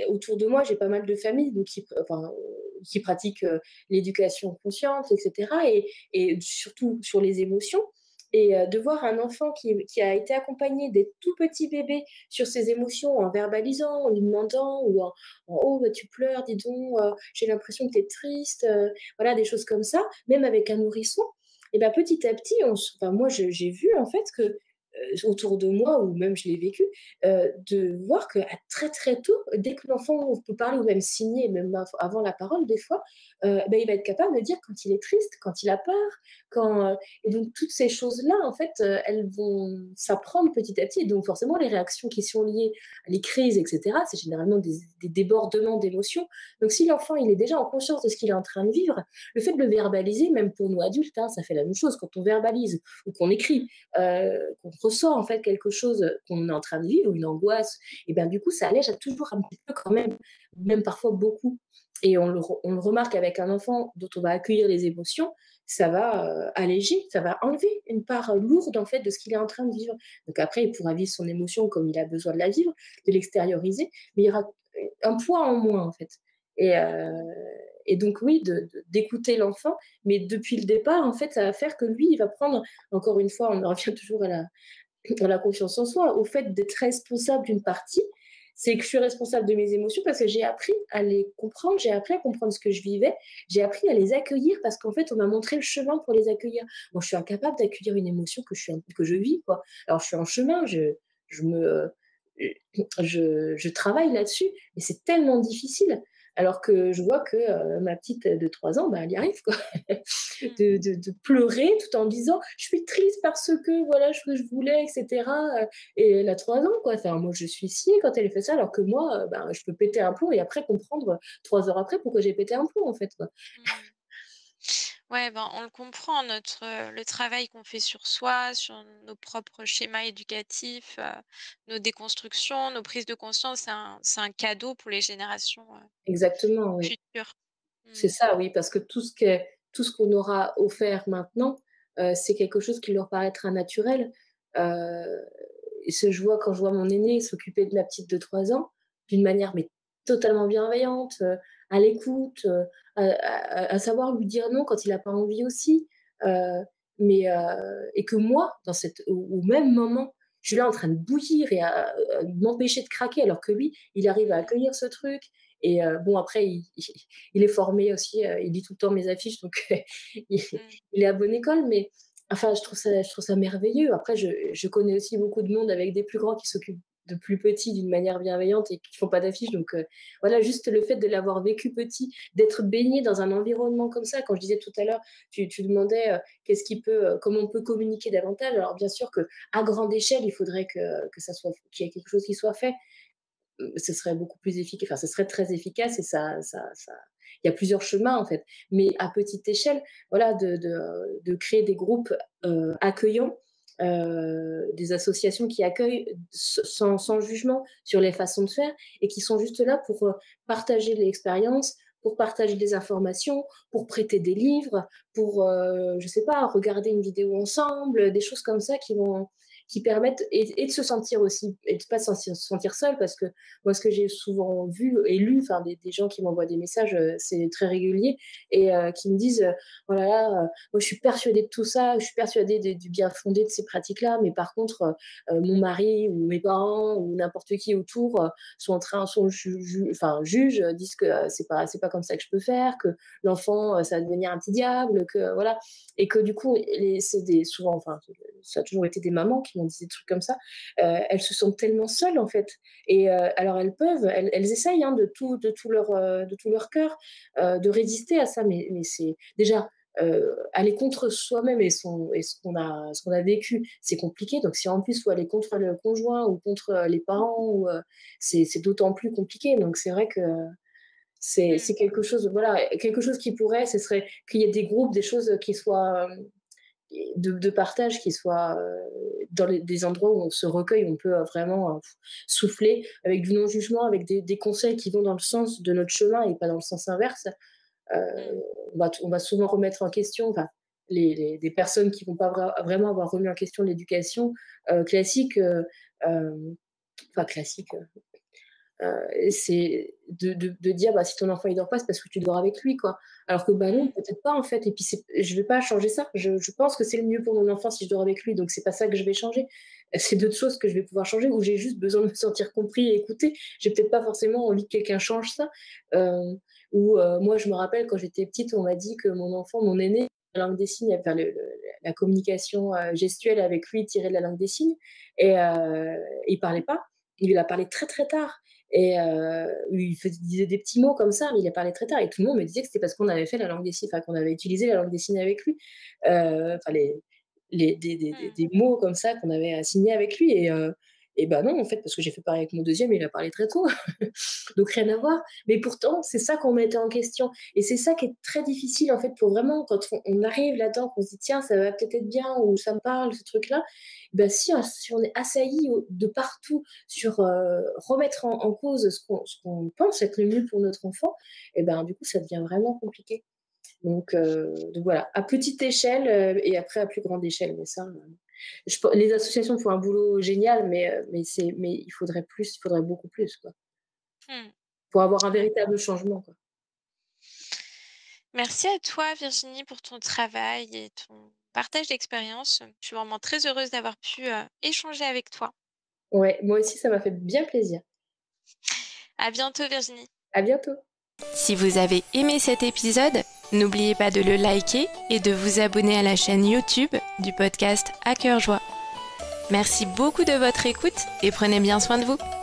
Autour de moi, j'ai pas mal de familles donc qui pratiquent, l'éducation consciente et cetera et surtout sur les émotions et de voir un enfant qui a été accompagné des tout petits bébés sur ses émotions en verbalisant, en lui demandant ou en: «Oh, bah, tu pleures, dis donc, j'ai l'impression que tu es triste», voilà, des choses comme ça, même avec un nourrisson et ben petit à petit, moi, j'ai vu en fait que autour de moi, ou même je l'ai vécu, de voir qu'à très très tôt, dès que l'enfant peut parler ou même signer, même avant la parole, des fois, ben, il va être capable de dire quand il est triste, quand il a peur, et donc toutes ces choses-là, en fait, elles vont s'apprendre petit à petit. Et donc forcément, les réactions qui sont liées à les crises, etc., c'est généralement des débordements d'émotions. Donc si l'enfant il est déjà en conscience de ce qu'il est en train de vivre, le fait de le verbaliser, même pour nous adultes, hein, ça fait la même chose quand on verbalise ou qu'on écrit, qu'on ressent en fait quelque chose qu'on est en train de vivre, une angoisse, et bien du coup ça allège toujours un petit peu quand même parfois beaucoup. Et on le remarque avec un enfant dont on va accueillir les émotions, ça va alléger, ça va enlever une part lourde en fait de ce qu'il est en train de vivre. Donc après, il pourra vivre son émotion comme il a besoin de la vivre, de l'extérioriser, mais il y aura un poids en moins en fait. Et, euh, et donc oui, d'écouter l'enfant, mais depuis le départ, en fait, ça va faire que lui, il va prendre, encore une fois, on en revient toujours à la confiance en soi, au fait d'être responsable d'une partie. C'est que je suis responsable de mes émotions parce que j'ai appris à les comprendre, j'ai appris à comprendre ce que je vivais, j'ai appris à les accueillir parce qu'en fait, on m'a montré le chemin pour les accueillir. Moi, je suis incapable d'accueillir une émotion que je vis, quoi. Alors, je suis en chemin, je me, je travaille là-dessus, mais c'est tellement difficile. Alors que je vois que ma petite de 3 ans, bah, elle y arrive, quoi. Mmh. De pleurer tout en disant je suis triste parce que voilà ce que je voulais, etc. Et elle a 3 ans, quoi. Enfin, moi, je suis sciée quand elle fait ça, alors que moi, ben, je peux péter un plomb et après comprendre 3 heures après pourquoi j'ai pété un plomb, en fait, quoi. Mmh. Ouais, ben, on le comprend, le travail qu'on fait sur soi, sur nos propres schémas éducatifs, nos déconstructions, nos prises de conscience, c'est un cadeau pour les générations, Exactement, oui. futures. C'est Mmh. ça, oui, parce que tout ce qu'on aura offert maintenant, c'est quelque chose qui leur paraîtra naturel. Heu et ce je vois quand je vois mon aîné s'occuper de ma petite de 3 ans, d'une manière mais totalement bienveillante, à l'écoute, à savoir lui dire non quand il a pas envie aussi, heu, et que moi, au même moment, je suis là en train de bouillir et à m'empêcher de craquer alors que lui, il arrive à Mmh. accueillir ce truc et bon après il est formé aussi, il lit tout le temps mes affiches donc il Mmh. il est à bonne école mais enfin, je trouve ça merveilleux. Après, je connais aussi beaucoup de monde avec des plus grands qui s'occupent de plus petits d'une manière bienveillante et qui font pas d'affiches. Donc, voilà, juste le fait de l'avoir vécu petit, d'être baigné dans un environnement comme ça. Quand je disais tout à l'heure, tu demandais comment on peut communiquer davantage. Alors, bien sûr que à grande échelle, il faudrait qu'il y ait quelque chose qui soit fait. Ce serait beaucoup plus efficace, enfin, ce serait très efficace et il y a plusieurs chemins en fait. Mais à petite échelle, voilà, de créer des groupes accueillants, des associations qui accueillent sans jugement sur les façons de faire et qui sont juste là pour partager l'expérience, pour partager des informations, pour prêter des livres, pour, je sais pas, regarder une vidéo ensemble, des choses comme ça qui permettent et de se sentir aussi, et de ne pas se sentir seul, parce que moi, ce que j'ai souvent vu et lu, enfin, des gens qui m'envoient des messages, c'est très régulier, et qui me disent oh là là, moi je suis persuadée de tout ça, je suis persuadée du bien fondé de ces pratiques-là, mais par contre, mon mari ou mes parents ou n'importe qui autour jugent, disent que c'est pas comme ça que je peux faire, que l'enfant, ça va devenir un petit diable, que voilà, et que du coup, souvent, enfin, ça a toujours été des mamans qui m'ont dit des trucs comme ça. Elles se sentent tellement seules en fait, et alors elles essayent, hein, de tout leur cœur, de résister à ça, mais c'est déjà aller contre soi-même et ce qu'on a vécu, c'est compliqué. Donc si en plus il faut aller contre le conjoint ou contre les parents, c'est d'autant plus compliqué. Donc c'est vrai que c'est quelque chose, voilà, quelque chose qui pourrait, ce serait qu'il y ait des groupes, des choses qui soient de partage, qui soient dans des endroits où on se recueille, où on peut vraiment souffler avec du non-jugement, avec des conseils qui vont dans le sens de notre chemin et pas dans le sens inverse. On va souvent remettre en question, enfin, des personnes qui vont pas vraiment avoir remis en question l'éducation classique, enfin classique, c'est de dire bah, si ton enfant il dort pas, c'est parce que tu dors avec lui, quoi. Alors que bah non, peut-être pas en fait. Et puis je vais pas changer ça. Je pense que c'est le mieux pour mon enfant si je dors avec lui, donc c'est pas ça que je vais changer. C'est d'autres choses que je vais pouvoir changer, où j'ai juste besoin de me sentir compris et écouté. J'ai peut-être pas forcément envie que quelqu'un change ça. Moi, je me rappelle quand j'étais petite, on m'a dit que mon aîné, la langue des signes, enfin, la communication gestuelle avec lui tirait de la langue des signes, et il parlait pas. Il a parlé très très tard. Et disait des petits mots comme ça, mais il a parlé très tard. Et tout le monde me disait que c'était parce qu'on avait fait la langue des signes, enfin qu'on avait utilisé la langue des signes avec lui. Enfin, des mots comme ça qu'on avait assignés avec lui. Et bah non, en fait, parce que j'ai fait pareil avec mon deuxième, il a parlé très tôt. Donc rien à voir. Mais pourtant, c'est ça qu'on mettait en question. Et c'est ça qui est très difficile, en fait, pour vraiment, quand on arrive là-dedans, qu'on se dit, tiens, ça va peut-être être bien, ou ça me parle, ce truc-là, ben si on est assailli de partout sur remettre en cause ce qu'on pense être le mieux pour notre enfant, et ben du coup, ça devient vraiment compliqué. Donc voilà, à petite échelle et après à plus grande échelle. Mais ça, les associations font un boulot génial, mais il faudrait plus, il faudrait beaucoup plus, quoi, Mmh. pour avoir un véritable changement, quoi. Merci à toi Virginie pour ton travail et ton partage d'expérience. Je suis vraiment très heureuse d'avoir pu, échanger avec toi. Ouais, moi aussi, ça m'a fait bien plaisir. À bientôt Virginie. À bientôt. Si vous avez aimé cet épisode, n'oubliez pas de le liker et de vous abonner à la chaîne YouTube du podcast À Cœur Joie. Merci beaucoup de votre écoute et prenez bien soin de vous.